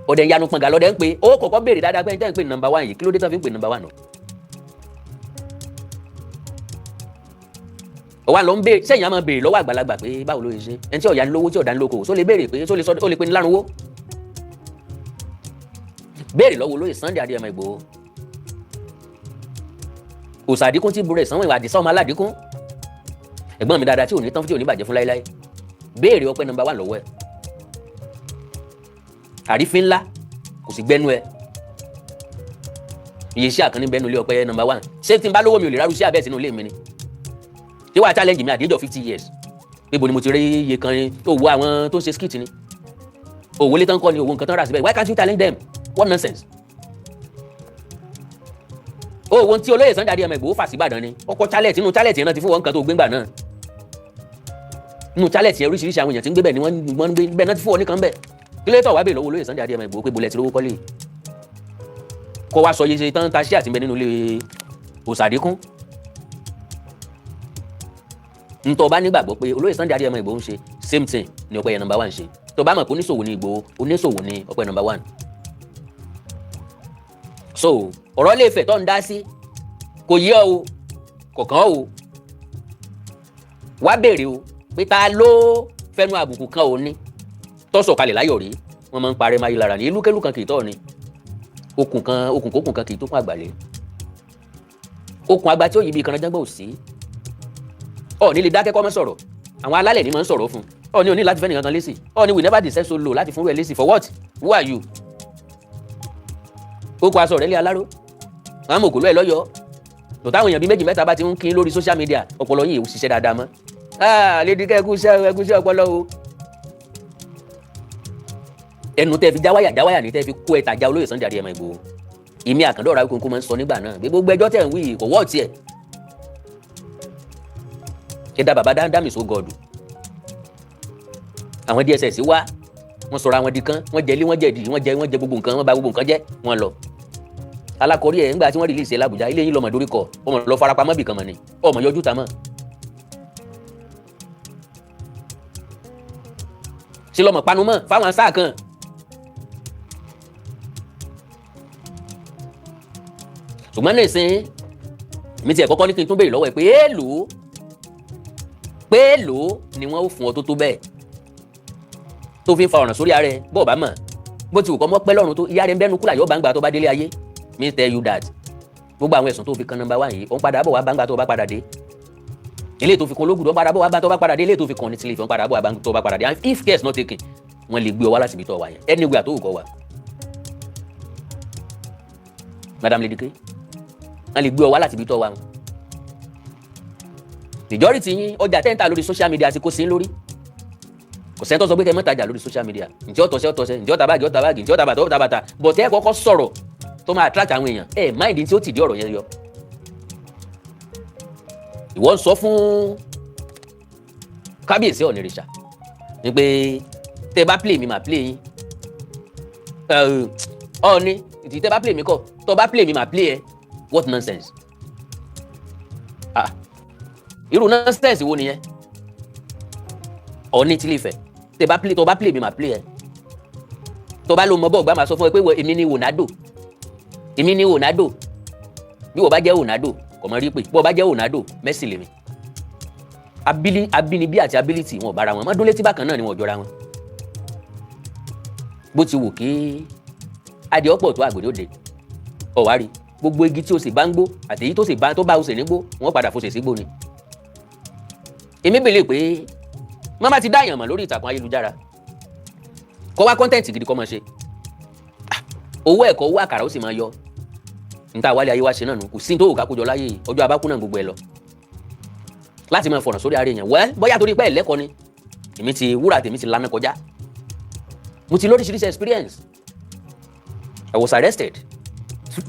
ọdẹ yanu pọngà lọdẹ ń pè ó kọ́kọ́ béèrè dáadáa pé ẹni tẹ́ ń pè number 1 yìí kí ló dé tán fi ń pè number 1 náà ọwọ́ ló ń béèrè sẹ́yìn á máa béèrè lọ́wọ́ àgbàlagbà pé báwo ló ṣe ẹni tí ọ̀yà ń lówó tí ọ̀dà ń lóko só lè béèrè pé ó lè pe ní lárúnwó béèrè lọ́wọ́ olóyè Sunday Adéyẹmọ Ìgbòho òsàdínkù tí burẹ̀ sanwó ìwà àdìsá ọmọ aládìkún ẹ̀gbọ́n mi dáadáa tí ò ní tán tí ò ní bàjẹ́ fún láíláí béèrè Ọpẹ́ number 1 lọ́wọ́ ẹ̀ àrífín ńlá kò sì gbẹ́nu ẹ̀ iye iṣẹ́ àkànní bẹ́nu ilé Ọpẹ́ number 1 ṣé tí n bá lówó mi ò lè rárú sí abẹ́ sínú ilé mi ni tí wàá challenge mi at the age of 50 years níbo ni mo ti rí iye kan owó àwọn tó ń ṣe skit ni owó lé tán kọ́ ni owó nǹkan tán rà síbẹ̀ why can't you challenge them what nonsense. owó tí olóyè Sunday Adéyẹmọ Ìgbòho fà sí Ìbàdàn ni ọkọ̀ chalet inú chalet yẹn náà ti fún wọn nǹkan tó gbéǹgbà náà inú chalet yẹn oríṣiríṣi àwọn èèyàn tí ń gbé bẹ̀ ni wọ́n gbé bẹ́ẹ̀ náà ti fún wọn nìkan bẹ́ẹ̀ kí ló tọ̀ wá bèè lọ́wọ́ olóyè Sunday Adéyẹmọ Ìgbòho pé bolẹ̀ ti rówó kọ́lé kọ́ wá sọ yé ṣe tán ta ṣé àtìmẹ́ nínú ilé òsàdínkún ntọ́ bá nígbàgbọ́ pé olóyè Sunday Adéyẹmọ Ìgbòho ń ṣe same thing ni Ọpẹ́yẹ number 1 ṣe tó bá mọ̀ pé oníṣòwò ni Ìgbòho oníṣòwò ni Ọpẹ́yẹ number 1. so ọ̀rọ̀ Ilé-Ifẹ̀ tó ń dá sí kò yé ọ o kọ̀ọ̀kan o wá béèrè o pé ta ló fẹnu àbùkù kan Ooni tó sọ̀kalẹ̀ láyọ̀ rí wọ́n máa ń parẹ́ máyé lára ní ìlúkẹ́lù kan kì í tọ́ ni okùn kan kì í tó kún àgbàlẹ̀ okùn àgbà tí ó yí bí kanajàngbọ̀n ò sí Ọọ̀ni lè dákẹ́ kọ́ mọ́ sọ̀rọ̀ àwọn alálẹ̀ ni máa ń sọ̀rọ̀ fún Ọọ̀ni ò ní láti fẹ́ nìkan kan lésì Ọọ̀ni we never decide so low láti fún rẹ̀ lésì for what who are you ó kọ aṣọ rẹ̀ lé aláró àwọn mòkòló ẹ̀ lọ́yọ̀ọ́ tó táwọn èèyàn bíi méjì mẹ́ta bá ti ń kín lórí social media ọpọlọ yìí ò ṣiṣẹ́ dáadáa mọ́ lédìkẹ́ ẹkúṣẹ́ ọpọlọ o ẹnu tẹ́ fi jáwáyà ní tẹ́ fi kó ẹ̀ta já olóyè Sunday Adéyẹmọ Ìgbòho ìmí Àkàndá ọ̀rọ̀ Awíkókó máa ń sọ nígbà náà gbogbo ẹjọ́ tẹ̀ ń wí kò wọ́ọ̀tì ẹ̀ ẹ̀dá bàbá dáńdámì so gọ̀ọ̀dù àwọn DSS wá wọ́n sọ̀rọ̀ àwọn di kan wọ́n jẹ ilé wọ́n jẹ ìdí wọ́n jẹ gbogbo nǹkan wọ́n bà gbogbo nǹkan jẹ́ wọ́n lọ alákọ̀ọ́rí ẹ̀ ńgbà tí wọ́n rìlíìsì l'Àbújá ilé yín lọ́mọ dórí kọ ọmọ lọ farapamọ́ bì kan mọ̀ ni ọmọ yọjú ta mọ́ ṣe lọ́mọ panu mọ́ fáwọn sáà kan ṣùgbọ́n ní ìsìn mi tiẹ̀ kọ́kọ́ ní kí n tún béèrè lọ́wọ́ ẹ̀ pé èèlò ni wọ́n ó fún ọ tó bẹ́ẹ̀ tó fi ń fa ọ̀ràn sórí ara ẹ bọ́ọ̀ bá mọ̀ bó ti wù kọ́ mọ́ pẹ́ lọ́rùn tó ìyá rẹ̀ ń bẹ́nu kúlà yóò bá ń gbà tó bá délé ayé me tell you that gbogbo àwọn ẹ̀sùn tó fi kan number 1 yìí ó ń padà bọ̀ wá bá ń gbà tó bá padà dé ilé tó fi kan Ológùdù ó ń padà bọ̀ wá bá tó bá padà dé ilé tó fi kan ní Ile-Ife ó ń padà bọ̀ wá bá tó bá padà dé and if care is not taken wọ́n lè gbé ọ wá láti ibi tó wà yẹn anywhere tó wù kọ́ wà Madam Ledike wọ́n lè gbé ọ wá láti ibi tó wà majority yín ọjà tẹ́ńtà lórí social media ti kó sí lórí kò sẹ́ńtọ́ sọ pé kẹ́ mọ́tajà lórí social media ǹjẹ́ ọ̀tọ̀sẹ́ ǹjẹ́ ọ̀tàbàgì ǹjẹ́ ọ̀tàbàtà bọ̀ tẹ́ kọ́kọ́ sọ̀rọ̀ tó máa attract àwọn èèyàn máìndì tí ó ti di ọ̀rọ̀ yẹn yọ. ìwọ ń sọ fún kábíyèsí Ọ̀nìrìṣà ni pé tẹ́ bá play mi máa play yín Ọọ̀ni ìtì tẹ́ bá play mi kọ́ tó bá play mi máa play ẹ what nonsense irú nonsense wo nìyẹn Ọọ̀ni Ile-Ife tó bá play mi máa play ẹ tó bá lo mọ bọ́ọ̀ gbá máa sọ fún ẹ pé èmi ni Ronaldo bí wọ́n bá jẹ́ Ronaldo kò mọ rí pé bí wọ́n bá jẹ́ Ronaldo Messi lèmi abínibí àti ability wọn ò bára wọn mọ́dún létí bákan náà ni wọn ò jọra wọn bó ti wù kí adìẹ ọ̀pọ̀ tó àgbèrè òde ọ̀wárí gbogbo igi tí o sì bá ń gbó àti èyí tó bá o sì ní gbó wọn padà fòṣè sí gbó ni èmi bèlè pé mọ́má ti dáyàn mọ̀ lórí ìtàkùn ayélujára kọ́ wá kọ́ńtẹ́ǹtì gidi kọ́ mọ̀ ṣe owó ẹ̀kọ́ owó àkàrà ó sì máa yọ níta wálé ayé wá ṣe náà nù kò sí tó òkà kójọ láyé ọjọ́ abákú náà gbogbo ẹ lọ láti máa fọ̀nà sórí ara èèyàn wẹ́ bóyá torí pé ẹ̀lẹ́kọ́ ni èmi ti wúrà tèmi ti lana kọjá mo ti lóríṣiríṣi experience I was arrested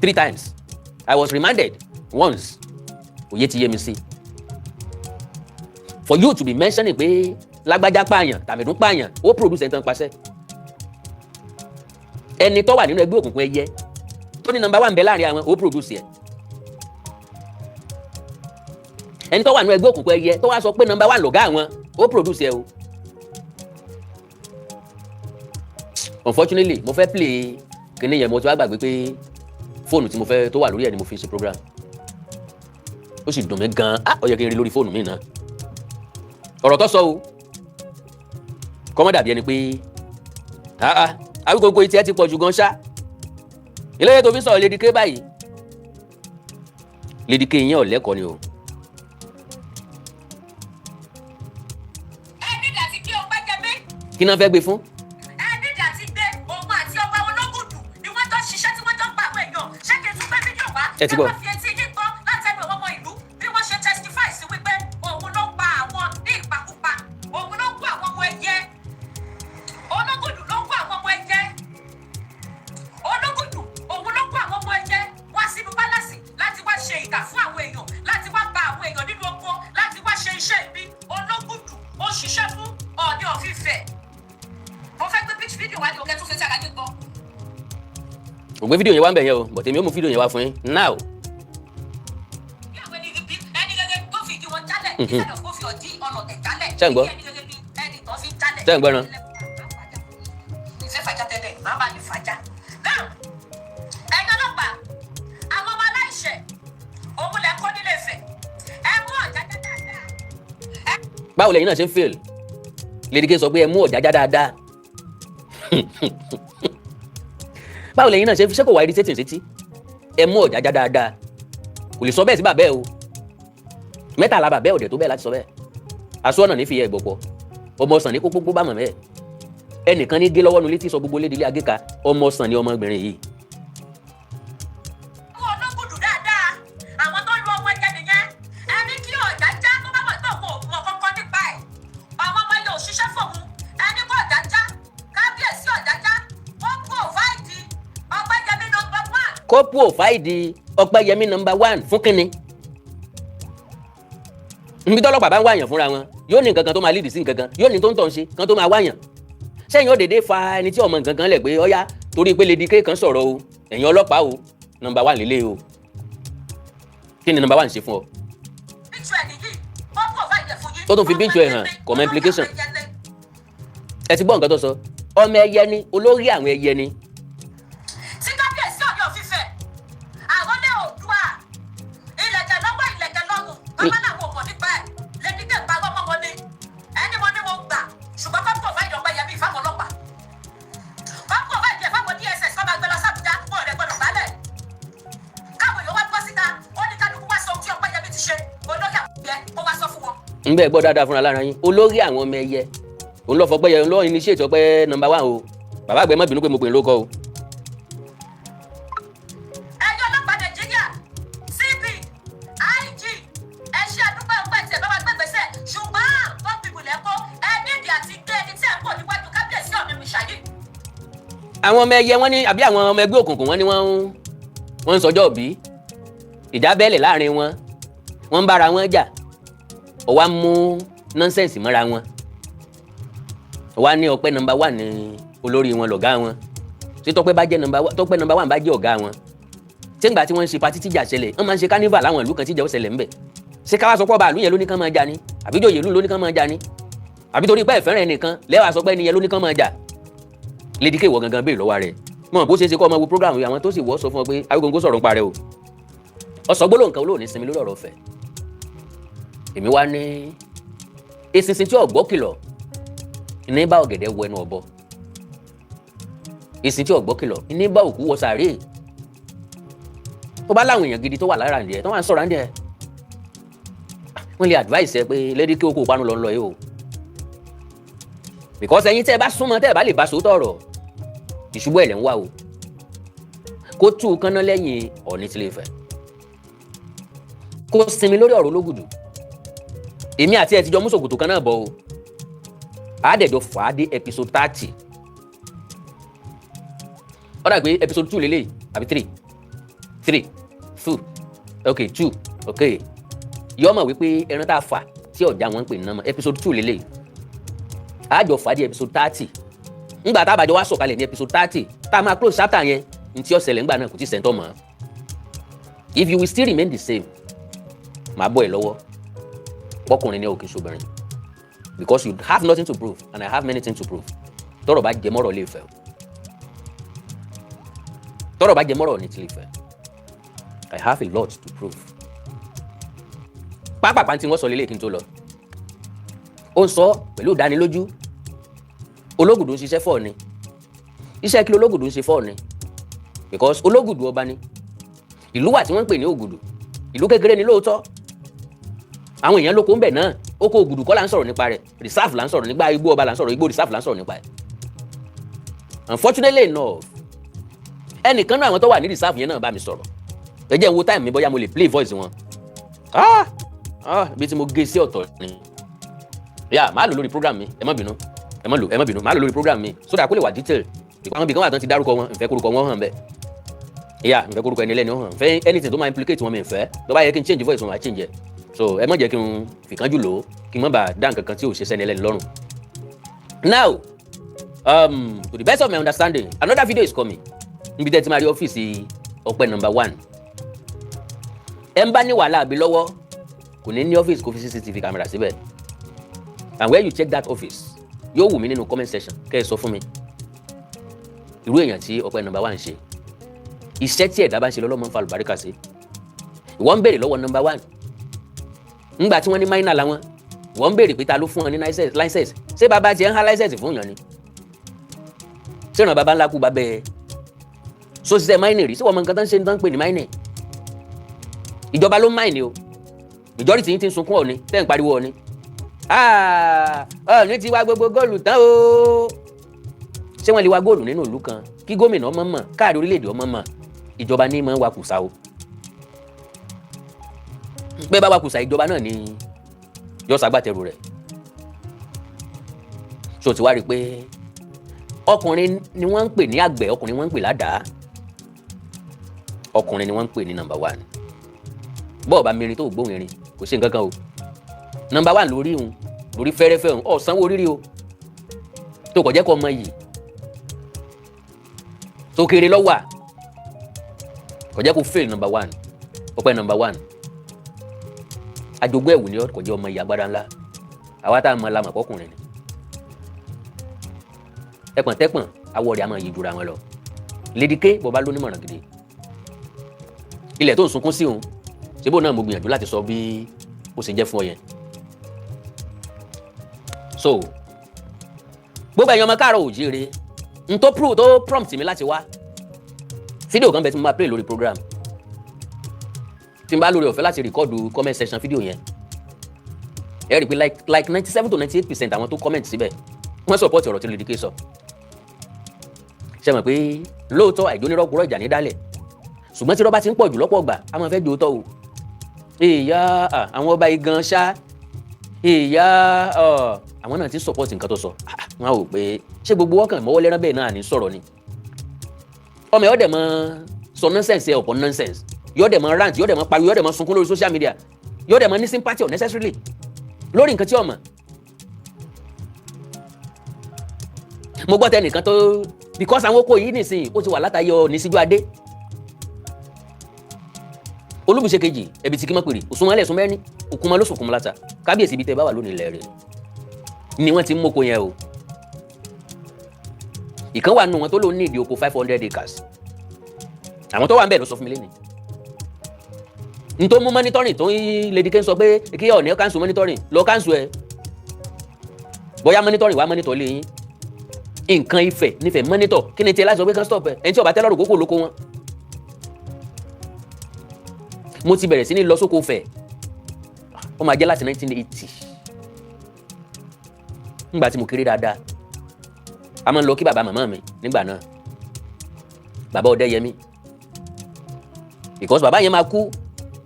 3 times I was remanded once òye ti yé mi sí for you to be mentioning pé lágbájá pààyàn tàmẹ̀dún pààyàn ó produce ẹ̀ńtàn pàṣẹ ẹni tó wà nínú ẹgbẹ́ òkùnkùn ẹyẹ tó ní number 1 bẹ láàrin àwọn ó produce ẹ ẹni tó wà nínú ẹgbẹ́ òkùnkùn ẹyẹ tó wá sọ pé number 1 lọ̀gá àwọn ó produce ẹ o unfortunately mo fẹ́ play kíní yẹn mo ti wá gbàgbé pé fóònù tí mo fẹ́ tó wà lórí ẹ̀ ni mo fi ṣe program ó sì dùn mí gan ó yẹ kí n rí lórí fóònù mi náà ọ̀rọ̀ tó sọ o kọ́mọ́ dàbí ẹni pé Awíkókó etí ẹ ti pọ̀ jù gan ṣá eléyìí tó fi sọ̀rọ̀ Ledike báyìí Ledike yẹn ò lẹ́kọ̀ọ́ ni o. ẹ̀ẹ́dìdà ti gbé ọgbà jẹ̀bi. kí náà fẹ́ gbé fún. ẹ̀ẹ́dìdà ti gbé òun àti ọba Ológùdù ni wọ́n jọ ṣiṣẹ́ tí wọ́n jọ pa àwọn èèyàn ṣé kí n tún gbé fídíò wá. ẹ ti gbọ́. ẹ má fi etí yín gbọ́ láti ẹnu ọmọ ìlú bí wọ́n ṣe testify sí wípé òun ló pa àwọn ní ìpakúpa òun ló kó àwọn ọmọ ẹyẹ Ológùdù ló kó àwọn ọmọ ẹyẹ Ológùdù òun ló kó àwọn ọmọ ẹyẹ wá sínú pálásì láti wá ṣe ìkà fún àwọn èèyàn láti wá pa àwọn èèyàn nínú oko láti wá ṣe iṣẹ́ ibi Ológùdù ó ṣiṣẹ́ fún Ọọ̀ni of Ife mo fẹ́ gbé pitch video wá ní òkè tó ṣe tí àgájú gbọ́. mo gbé fídíò yẹn wá ń bẹ̀ yẹn o but èmi ó mú fídíò yẹn wá fún yín now. ṣé ń gbọ́ ṣé ń gbọ́ ran. báwo lẹ́yìn náà ṣe ń fail Lady sọ pé ẹ mú ọ̀jájá dáadáa báwo lẹ́yìn náà ṣe kò wá irritating sétí ẹ mú ọ̀jájá dáadáa kò lè sọ bẹ́ẹ̀ sí bàbá ẹ o mẹ́tàlá bàbá ẹ ò dẹ̀ tó bẹ́ẹ̀ láti sọ bẹ́ẹ̀ aṣọ ọ̀nà ní fi yẹ ìgbọ̀pọ̀ ọmọ ọ̀sán ní kókó bá mọ̀ mẹ́ẹ̀ ẹnìkan ní gé lọ́wọ́ nu létí sọ gbogbo lédi ilé agéka ọmọ ọ̀sán ní ọmọbìnrin yìí. kó pòfáìdì Ọpẹ́yẹmí #1 fún kínní. nbí tọ́lọ́pàá bá ń wáyàn fúnra wọn yóò ní nǹkan kan tó máa lídìí sí nǹkan kan yóò ní tó ń tọ̀ ń ṣe kan tó máa wáyàn. sẹ́yìn ó dédé fa ẹni tí ọmọ nǹkan kan lẹ̀ pé ọ̀yá torí pé Lady kan sọ̀rọ̀ o ẹ̀yin ọlọ́pàá o #1 lélẹ̀ o kí ni #1 ṣe fún ọ. tó tún fi bíntù ẹ̀ hàn common implication. ẹ ti gbọ́ nǹkan tó sọ ọmọ ẹyẹ ni olórí àwọn ẹyẹ ni. nbẹ gbọ́ dáadáa fúnra lára yín olórí àwọn ọmọ ẹyẹ òun lọ fọpẹ́ yẹ òun lọ initiate Ọpẹ́ #1 o bàbá àgbẹ̀ má bínú pé mo pè ń lóko o. ẹjọ́ ọlọ́pàá Nàìjíríà CB IG ẹ̀ṣẹ́ àdúgbò ọpẹ́ tí ẹ̀ bá wa gbẹ̀gbẹ̀sẹ̀ ṣùgbọ́n tó bìbù lẹ́kọ́ ẹ nídìí àti gbé ẹni tí ẹ̀ ń bọ̀ níwájú kábíyèsí ọ̀nà ìṣàyè. àwọn ọmọ ẹyẹ wọn ní àbí àwọn ọmọ ẹgbẹ́ òkùnkùn wọn ni wọ́n ń sọjọ́ bí ìjà bẹ́ẹ̀lẹ̀ láàrin wọn wọ́n ń bára wọn jà ó wá mú nọ́nsẹ̀nsì mọ́ra wọn ó wá ní Ọpẹ́ #1 ní olórí wọn lọ̀gá wọn tí Tọ́pẹ́ #1 bá jẹ́ ọ̀gá wọn tí ń gbà tí wọ́n ń ṣe patí tíjà ṣẹlẹ̀ wọ́n máa ń ṣe carnival láwọn ìlú kan tíjà ó ṣẹlẹ̀ ńbẹ̀ ṣé káwá sọ pé ọba ìlú yẹn ló ní kán máa jà ni àbí jòyè ìlú ló ní kán máa jà ni àbí torí pé ẹ̀fẹ́ràn ẹnìkan lẹ́wà sọ pé ẹni yẹn ló ní kán máa jà. Lady K wọ gangan béèrè lọ́wọ́ rẹ̀ mọ̀ bó ṣe ṣe kọ́ ọmọ wo program yìí àwọn tó sì wọ́ sọ fún ọ pé Awikoko sọ̀rọ̀ ń parẹ́ o ọ̀sọ́ gbólóhùn kan olóòní sinmi lórí ọ̀rọ̀ ọ̀fẹ́ èmi wá ní eṣinṣin tí ọ̀gbọ́ kìlọ̀ ní bá ọ̀gẹ̀dẹ̀ wọ ẹnu ọ̀bọ eṣinṣin tí ọ̀gbọ́ kìlọ̀ ní bá òkú wọ sàárè tó bá láwọn èèyàn gidi tó wà lára ǹdẹ̀ tó wà ń sọ̀rọ̀ ǹdẹ̀ wọ́n lè advice ẹ pé Lady K oko panu lọ ń lọ yìí o because ẹ̀yin tẹ́ ẹ bá súnmọ́ tẹ́ ẹ bá lè bá sòótọ́ ọ̀rọ̀ ìṣubú ẹ̀ lẹ́ ń wá o kó tú kánná lẹ́yìn Ọ̀ọ̀ni tí Ile-Ife kó sinmi lórí ọ̀rọ̀ Ológùdù èmi àti ẹ ti jọ mú ṣòkòtò kan náà bọ̀ o àádẹ́jọ fà á dé episode 30 ó dà pé episode 2 lélẹ̀ àbí 3 2 ok 2 ok yọ mọ̀ wípé ẹran tá a fà tí ọ̀já wọn ń pè ní náà episode 2 lélẹ̀ àjọ fà á dé episode 30 ńgbà tá a bàjọ́ wá sọ̀kalẹ̀ ní episode 30 tá a máa close chapter yẹn ní tí ó ṣẹlẹ̀ ńgbà náà kò tí ì sẹ́ńtọ́ mọ́ if you will still remain the same màá bọ́ ẹ lọ́wọ́ pọkùnrin ní òkè ṣobìnrin because you have nothing to prove and I have many things to prove tọ́rọ̀ bá jẹ mọ́rọ̀ Ile-Ife tọ́rọ̀ bá jẹ mọ́rọ̀ ní ti Ile-Ife I have a lot to prove pápápá tí wọ́n sọ lélẹ̀ kí n tó lọ ó ń sọ pẹ̀lú ìdánilójú Ológùdù ń ṣiṣẹ́ fọ́ ni iṣẹ́ kí Ológùdù ń ṣe fọ́ ni because Ológùdù ọba ni ìlú wà tí wọ́n ń pè ní Ògùdù ìlú kékeré ni lóòótọ́ àwọn èèyàn lóko ń bẹ̀ náà oko Ògùdù kọ́ là ń sọ̀rọ̀ nípa rẹ̀ reserve là ń sọ̀rọ̀ nípa igbó ọba là ń sọ̀rọ̀ igbó reserve là ń sọ̀rọ̀ nípa ẹ̀ unfortunately enough ẹnìkan náà àwọn tó wà ní reserve yẹn náà bá mi sọ̀rọ̀ ẹ jẹ́ n wo time mi bóyá mo lè play voice wọn bí tí mo gé sí ọ̀tọ̀ ni yà máa lò lórí program mi ẹ má bínú máa lò lórí program mi so that kó lè wà detail àwọn ibìkan wà tán ti dárúkọ wọn ìfẹ́ kórúkọ wọn hàn bẹ́ẹ̀ ìyá ìfẹ́ kórúkọ ẹni lẹ́ni hàn fẹ́ anything tó máa implicate wọn mi ìfẹ́ tó bá yẹ kí n change voice wọn máa change ẹ̀ so ẹ má jẹ́ kí n fìkánjú lò ó kí n má bàa dá nǹkan kan tí ò ṣe sẹ́ni ẹlẹ́ni lọ́rùn. Now to the best of my understanding another video is coming níbi tẹ́ ti máa rí ọ́fíìsì ọpẹ́ number 1. ẹ ń bá ní wàhálà àbí lọ́wọ́ kò ní ọ́fíìsì kó fi CCTV camera síbẹ̀, and where you check that office yóò wù mí nínú comment section kẹ́ ẹ sọ fún mi irú èèyàn tí ọpẹ́ number 1 ń ṣe. iṣẹ́ tí ẹ̀dá bá ń ṣe lọ́lọ́mọ ń fa àlùbáríkà sí. ìwọ ń béèrè lọ́wọ́ number 1 ńgbà tí wọ́n ní minor làwọn, wọ́n ń béèrè pé ta ló fún ọ ní license, ṣé bàbá tiẹ̀ ń há license fún yàn ni? ṣé ìràn bàbá ńlá kú bá bẹ́ẹ̀ so ṣiṣẹ́ mining rí? ṣé wọ́n mọ nǹkan tó ń ṣe tó ń pè ní mining? ìjọba ló ń mine o, majority yín ti ń sunkún Ọọ̀ni tẹ́ ń pariwo Ọọ̀ni. Ọọ̀ni ti wá gbogbo góòlù tán o. ṣé wọ́n lè wá góòlù nínú ìlú kan kí gómìnà ọmọ mọ̀ káàrí orílẹ̀-èdè ọmọ mọ̀? ìjọba ní mọ̀ wá kùsà o. bẹ́ẹ̀ bá wá kùsà ìjọba náà ní yọ ṣagbátẹrù rẹ̀. ṣó ti wá rí i pé ọkùnrin ni wọ́n ń pè ní àgbẹ̀, ọkùnrin wọ́n ń pè ládàá, ọkùnrin ni wọ́n ń pè ní number 1. bọ́ọ̀ bá mirin tó gbóhùn irin kò ṣe nǹkan kan o. number 1 lórí òun, lórí fẹ́rẹ́fẹ́ òun, ọ̀sánwó rírí o tó kọ̀ jẹ́ kọ́ ọmọ yìí tó kéré lọ́wọ́ à kò jẹ́ kó fail number 1. ọpẹ́ number 1 ajogún ẹ̀wù ni ó kò jẹ́ ọmọ yìí agbára ńlá. àwa tá a mọ la mọ̀ pọ́kùnrin ni. ẹpọ̀n tẹ́pọ̀n awọ rẹ̀ a máa yí jura wọn lọ. Lady K bọba ló nímọ̀ràn gidi. ilẹ̀ tó ń sunkún sí òun ṣébó náà mo gbìyànjú láti sọ bí ó ṣe jẹ́ fún ọ yẹn. so gbogbo ẹ̀yin ọmọ káàárọ̀ oòjíire n tó prompt mi láti wá fídíò kan bẹ tí mo máa play lórí program tí n bá lórí ọ̀fẹ́ láti rìkọ́dù comment section fídíò yẹn ẹ rí i pé like 97 to 98% àwọn tó comment síbẹ̀ wọ́n support ọ̀rọ̀ tí Lady K sọ. ṣe mọ̀ pé lóòótọ́ àìjónírọ́gbọ́rọ̀ ìjà ní dálẹ̀ ṣùgbọ́n tí rọ́bà ti ń pọ̀ jù lọ́pọ̀ gbà á máa fẹ́ jò ó tọ́ o. èèyà àwọn ọba igan ṣá èèyà àwọn náà ti support nǹkan tó sọ. wọ́n á wò pé ṣé gbogbo ọkàn mọ́wọ́ lẹ́rán bẹ́ẹ̀ náà ní sọ̀rọ̀ ni. ọmọ ẹ̀ ọ́ dẹ̀ mọ́ sọ nonsense ẹ̀ ọ̀pọ̀ nonsense yóò dẹ̀ mọ́ rant yóò dẹ̀ mọ́ pariwo yóò dẹ̀ mọ́ sunkún lórí social media yóò dẹ̀ mọ́ ní sympathy unnecessarily lórí nǹkan tí ọmọ. mo gbọ́ tẹ nìkan tó because àwọn oko yìí nìsín ó ti wà látàyọ ní síjú adé olúbùṣe kejì ẹbí tí kí mọ́ pèrè òsùnmọ́lẹ̀ sún mẹ́rin òkúnmọ́ ló sùnkúnmọ́ láta kábíyèsí ibi tẹ bá wà lónìí ilẹ̀ rẹ̀ ni wọ́n ti ń mọ́kọ yẹn o. ìkan wà nù wọn tó lóun ní ìdí oko 500 acres àwọn tó wà ń bẹ̀ ló sọ fún mi lẹ́nu n tó mú monitoring tó ń Lady K sọ pé kí Ọọ̀ni cancel monitoring lọ cancel ẹ bóyá monitoring wà monitor lé yín nǹkan Ifẹ̀ nífẹ̀ẹ́ monitor kí ni tiẹ̀ láti sọ pé kán stop ẹ ẹni tí ó bá tẹ́ lọ́rùn kókó lóko wọn. mo ti bẹ̀rẹ̀ sí ní lọ sóko Ifẹ̀ ó máa jẹ́ láti 1980 nígbà tí mo kéré dáadáa a máa ń lọ kí bàbá màmá mi nígbà náà bàbá Ọdẹ́yẹmí because bàbá yẹn máa kú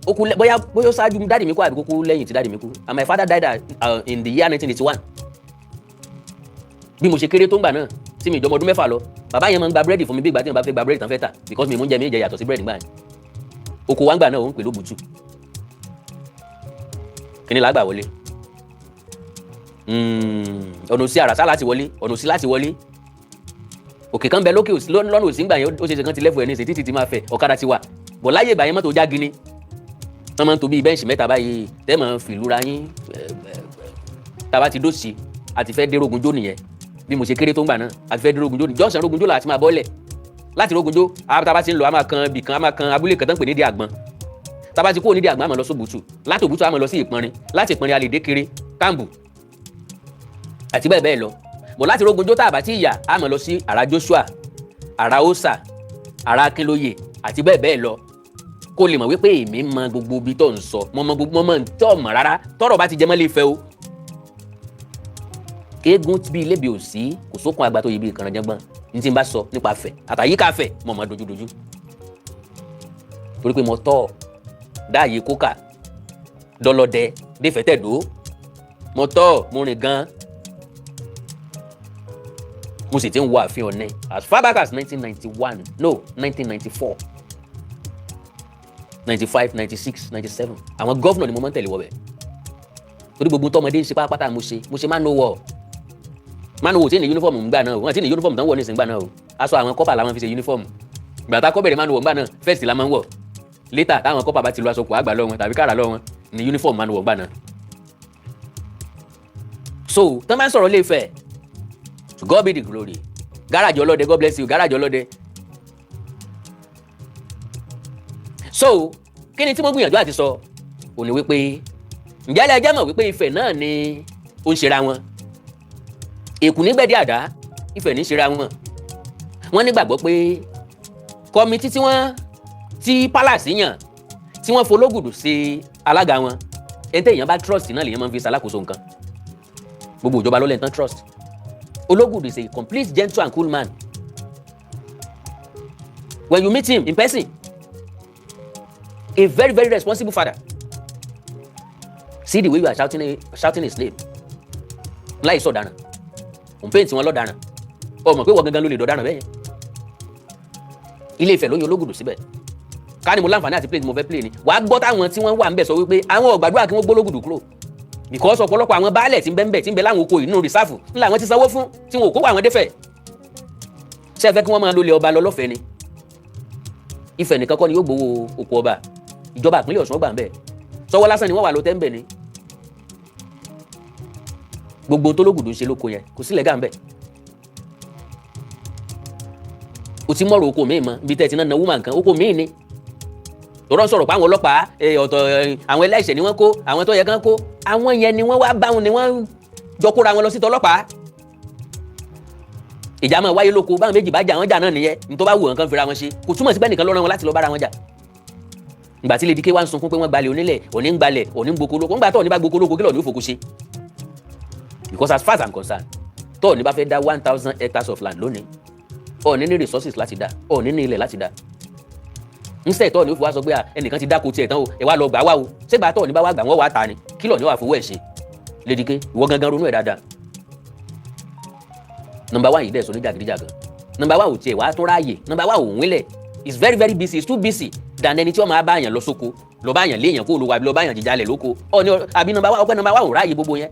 ó kú bóyá ó ṣáájú dáàdì mi kú àbí kó kú lẹ́yìn tí dáàdì mi kú and my father died in the year 1981 bí mo ṣe kéré tó ń gbà náà tí mi ìjọmọ ọdún 6 lọ bàbá yẹn máa ń gba búrẹ́dì fún mi bí ìgbà tí mo bá fẹ́ gba búrẹ́dì tán fẹ́ tà because mi mú jẹ mi jẹ yàtọ̀ sí búrẹ́dì gbà yẹn oko wa ń gbà náà ó ń pè lóbùtù kíní làá gbà wọlé ọ̀nà òsì àràsá láti wọlé ọ̀nà òsì láti wọlé òkè kan bẹ lókè lọ́nà òsì ń gbà yẹn ó ṣe ṣe kan ti lẹ́fù ẹ̀ ní ìsìn títí ti máa fẹ̀ ọ̀kadà ti wà bọ̀ láyé ìgbà yẹn mọ́tò já gini wọ́n máa ń to bíi bẹ́ǹṣì mẹ́ta báyìí tẹ́ máa ń fìlúra yín tàbá ti dóṣì àti fẹ́ dé Rógunjó nìyẹn bí mo ṣe kéré tó ń gbà náà àti fẹ́ dé Rógunjó Junction Rógunjó là á ti máa bọ́lẹ̀ láti Rógunjó tàbá ti ń lọ a máa kan ibì kan a máa kan abúlé kan tán pè ní Ìdí Àgbọn tàbá ti kúrò ní Ìdí Àgbọn a máa lọ sóbùtù láti Òbùtù a máa lọ sí Ìpọnrin láti Ìpọnrin a lè dé Kéré Kámbù àti bẹ́ẹ̀ bẹ́ẹ̀ lọ bọ̀ láti Rógunjó tàbá ti yà a máa lọ sí Àrà Joshua Àrà Òsà Àrà Akínlóye àti bẹ́ẹ̀ bẹ́ẹ̀ lọ kó lè mọ̀ wípé èmi mọ gbogbo ibi tó ń sọ mo mọ tó mọ̀ rárá tọ́rọ̀ bá ti jẹ mọ́ Ilé-Ifẹ̀ o kéégún bí ilébi ò sí kò sókun àgbà tó yẹ bí ìkànnì jẹgbọn ní tí n bá sọ nípa Ifẹ̀ àtàyíká Ifẹ̀ mo mọ dojúdojú torí pé mo tọ́ dáàyè kókà dọlọdẹ défẹ̀ tẹ̀dó mo tọ́ mo rìn gan mo sì ti ń wo ààfin Ọ̀ọ̀ni as far back as 1991 no 1994 95 96 97 àwọn gọ́fúnà ni mo máa ń tẹ̀lé wọ bẹ̀ torí gbogbo tọmọdé ṣe pátápátá mo ṣe máa ń wọ tí ní uniform ń gbà náà wọ́n ti ní uniform tán wọ̀ ní ìsìn gbà náà o aṣọ àwọn kọ́pà làwọn fi ṣe uniform ìgbà tá a kọ́ bẹ̀rẹ̀ máa ń wọ̀ ńgbà náà first la máa ń wọ̀ later táwọn kọ́pà bá ti lo aṣọ kò àgbà lọ́wọ́ tàbí kára lọ́wọ́ ní uniform máa ń wọ̀ ńgbà náà. so tán bá ń sọ̀rọ̀ Ile-Ife to God be the glory gáràjì ọlọ́dẹ God bless you gáràjì ọlọ́dẹ. so kí ni tí mo gbìyànjú àti sọ òní wípé ǹjẹ́ ẹ jẹ́ mọ̀ wípé Ifẹ̀ náà ni ó ń ṣera wọn èkú nígbẹ̀dẹ̀ àdá Ifẹ̀ ní ṣera wọn. wọ́n nígbàgbọ́ pé kọ́mítì tí palace yàn tí wọ́n fológùdù sí alága wọn ẹni tẹ́yàn bá trust náà lèyàn máa ń fi ṣalákòóso nǹkan gbogbo ìjọba ló lẹ́yìn tán trust. Ológùdù is a complete gentle and cool man when you meet him in person a very very responsible father. See the way you are shouting his name láì sọ̀daràn òun paint wọn lọ́daràn ọmọ pé wọ́n gangan ló lè dọ̀daràn bẹ́ẹ̀ yẹn. Ile-Ife ló yan Ológùdù síbẹ̀ ká ní mo láǹfààní àti play tí mo fẹ́ play ni wàá gbọ́ táwọn tí wọ́n wà ń bẹ̀ sọ wípé àwọn ò gbàdúrà kí wọ́n gbólógùdù kúrò because ọ̀pọ̀lọpọ̀ àwọn baálẹ̀ tí ń bẹ ń bẹ̀ tí ń bẹ láwọn oko inú rìsáàfù ńlá àwọn ti sanwó fún tí wọn ò kó wà wọn dẹ́fẹ̀ ṣé ẹ fẹ́ kí wọ́n máa lólè ọba lọ lọ́fẹ̀ẹ́ ni Ifẹ̀ nìkan kọ́ ni yóò gbowó oko ọba ìjọba ìpínlẹ̀ Ọ̀ṣun gbà ń bẹ̀ sọwọ́ lásán ni wọ́n wà ló tẹ́ ń bẹ̀ ni gbogbo tó Ológùdù ń ṣe lóko yẹn kò sílẹ̀ gà ń bẹ̀ o ti mọ̀rọ̀ oko míì mọ́ ibi tẹ́ ti náà woman kan oko míì ni tọ́rọ̀ sọ̀rọ̀ pé àwọn ọlọ́pàá ọ̀tọ̀ àwọn ẹlẹ́ṣẹ̀ ni wọ́n kó àwọn tó yẹ kán kó àwọn yẹn ni wọ́n wá bá wọn ni wọ́n jọ kóra wọn lọ sí tọlọ́pàá ìjà máa wáyé lóko báwọn méjì bá jà wọ́n jà náà nìyẹn ní tó bá wù wọn kán fira wọn ṣe kò túmọ̀ sí bẹ́ẹ̀ nìkan ló rán wọn láti lọ bára wọn jà ìgbà tí Lédìké wá ń sunkún pé wọ́n gbalẹ̀ onílẹ̀ òní ń gbalẹ̀ òní ń gboko lóko ńgbà tó òní bá gboko lóko kí lọ́ọ̀ ní ó fòkó ṣe because as far as I'm concerned tó òní bá fẹ́ dá 1000 hectares of land lónìí òní ní resources láti dá òní ní ilẹ̀ láti dá ńsẹ̀ tó òní ó fi wá sọ pé ẹnìkan ti dáko tiẹ̀ tán o ẹ wá lọ gbà wá o ṣé gbà tó òní bá wá gbà wọ́n wá ta ni kí lọ́ọ̀ ní wàá fowó ẹ̀ ṣe Lédìké ìwọ gangan ronú ẹ̀ dáadáa number 1 yìí dẹ̀ sọ ní jàgídíjàgan number 1 ò tiẹ̀ wá tún ráàyè number 1 ò wílẹ̀ is very very busy is too busy than ẹni tí wọ́n máa bá àyàn lọ sóko lọ bá àyàn léèyàn kó olówó àbí lọ bá àyàn jíjalẹ̀ lóko ọ̀ni àbí number 1 ọpẹ́ number 1 ò ráàyè gbogbo yẹn.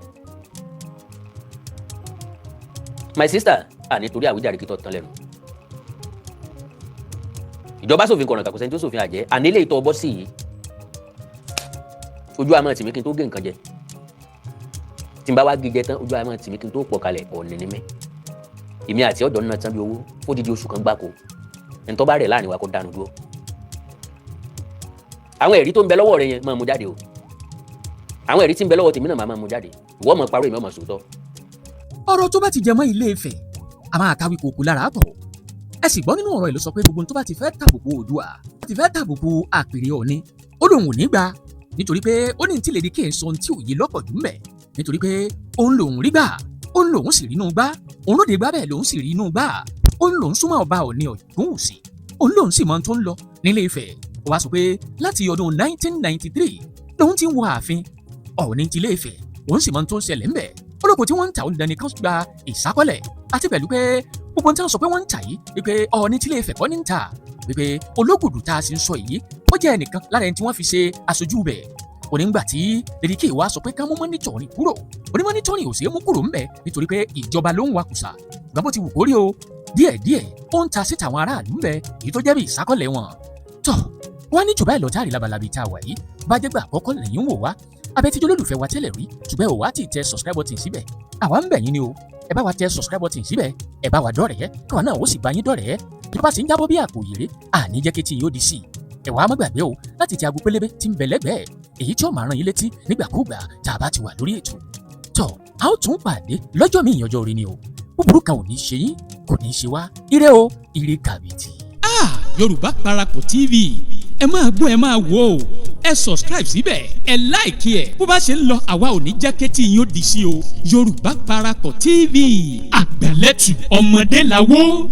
my sister nítorí àwíjàre kí tó tán lẹ́nu ìjọba ṣòfin kọ̀ọ̀nà kàkùsẹ́ ní tó ṣòfin àjẹ́ ànílé ìtọ́ ọbọ̀ sí yìí ojú àmọ́ tìmí kí n tó gé nǹkan jẹ tí n bá wá gé jẹ tán ojú àmọ́ tìmí kí n tó pọ̀ kalẹ̀ ọ̀nì ní mẹ́ èmi àti ọ̀dọ́ náà tán bí owó ó dídí oṣù kan gbáko ẹni tó bá rẹ̀ láàrin wa kó dánu dúró àwọn ẹ̀rí tó ń bẹ lọ́wọ́ rẹ yẹn máa mú jáde o àwọn ẹ̀rí tí ń bẹ lọ́wọ́ tèmi náà máa mú jáde ìwọ mọ̀ parọ́ èmi ọmọ sòótọ́. ọ̀rọ̀ tó bá ti jẹ mọ́ Ile-Ife a máa káwí kòkó lára pọ̀ ẹ sì gbọ́ nínú ọ̀rọ̀ ìlú sọ pé gbogbo tó bá ti fẹ́ tàbùkù Oodua ti fẹ́ tàbùkù Apere Ooni ó lòun ò ní gbà nítorí pé ó ní tí Lédìké sọ ohun tí ò yé lọ́pọ̀ jù mẹ́ nítorí pé òun lòun rí gbà òun lòun sì rí inú gbá òun lóde gbá bẹ́ẹ̀ lòun sì rí inú gbá òun lòun súnmọ́ ọba Ooni Ògúnwùsì òun lòun sì mọ tó ń lọ nílé-Ifẹ̀ ó wá sọ pé láti ọdún 1993 lòun ti ń wọ ààfin Ọọ̀ni ti Ilé-Ifẹ̀ òun sì mọ tó ń ṣẹlẹ̀ ńbẹ̀ olóko tí wọ́n ń ta òun dání kan gba ìsákọ́lẹ̀ àti pẹ̀lú pé gbogbo tí wọ́n sọ pé wọ́n ń tà yìí wípé Ọọ̀ni ti Ilé-Ifẹ̀ kọ́ ní ń tà wípé Ológùdù tá a sì ń sọ yìí ó jẹ́ ẹnìkan lára ẹni tí wọ́n fi ṣe aṣojú bẹ̀ onígbà tí Lédìké wá sọ pé ká mú mọ́nítọ̀rìn kúrò onímọ́nítọ̀rìn ò sí mú kúrò ńbẹ̀ nítorí pé ìjọba ló ń wakùsà gbọ́n bó ti wù kórí o díẹ̀díẹ̀ ó ń ta síta àwọn aráàlú ńbẹ̀ èyí tó jẹ́ bí ìsákọ́lẹ̀ wọn tọ́ wọ́n ní jù báyìí lọ táàrí labalabi tá a wà yìí bá jẹ́ gbà àkọ́kọ́ lẹ́yìn wò wá abẹ́tíjọ́ lólùfẹ́ wa tẹ́lẹ̀ rí ṣùgbọ́n ò wá tí ì tẹ subscribe button síbẹ̀ àwa ń bẹ̀ yín ni o ẹ bá wa tẹ subscribe button síbẹ̀ ẹ bá wa dọ̀rẹ́ káwa náà ó sì bá yín dọ̀rẹ́ bí wọ́n bá sì ń jábọ́ bí àpò yèrè àní jẹ́ kí tí yóò di sí i ẹ wàá má gbàgbé o láti tẹ aago pélébé tí ń bẹ lẹ́gbẹ̀ẹ́ èyí tí ó máa rán yín létí nígbàkúùgbà tá a bá ti wà lórí ètò tọ́ a ó tún pàdé lọ́jọ́ míì ìyànjọ́ orí ni o búburú kan ò ní ṣe yín kò ní ṣe wá ire o ire kàbìtì. Yorùbá Parapọ̀ TV ẹ máa gbọ́ ẹ máa wò ó ẹ subscribe síbẹ̀ ẹ like ẹ bó bá ṣe ń lọ àwa ò ní jẹ́ kétí yín ó di sí o Yorùbá Parapọ̀ TV àgbàlẹ́tù ọmọdé làwọ̀.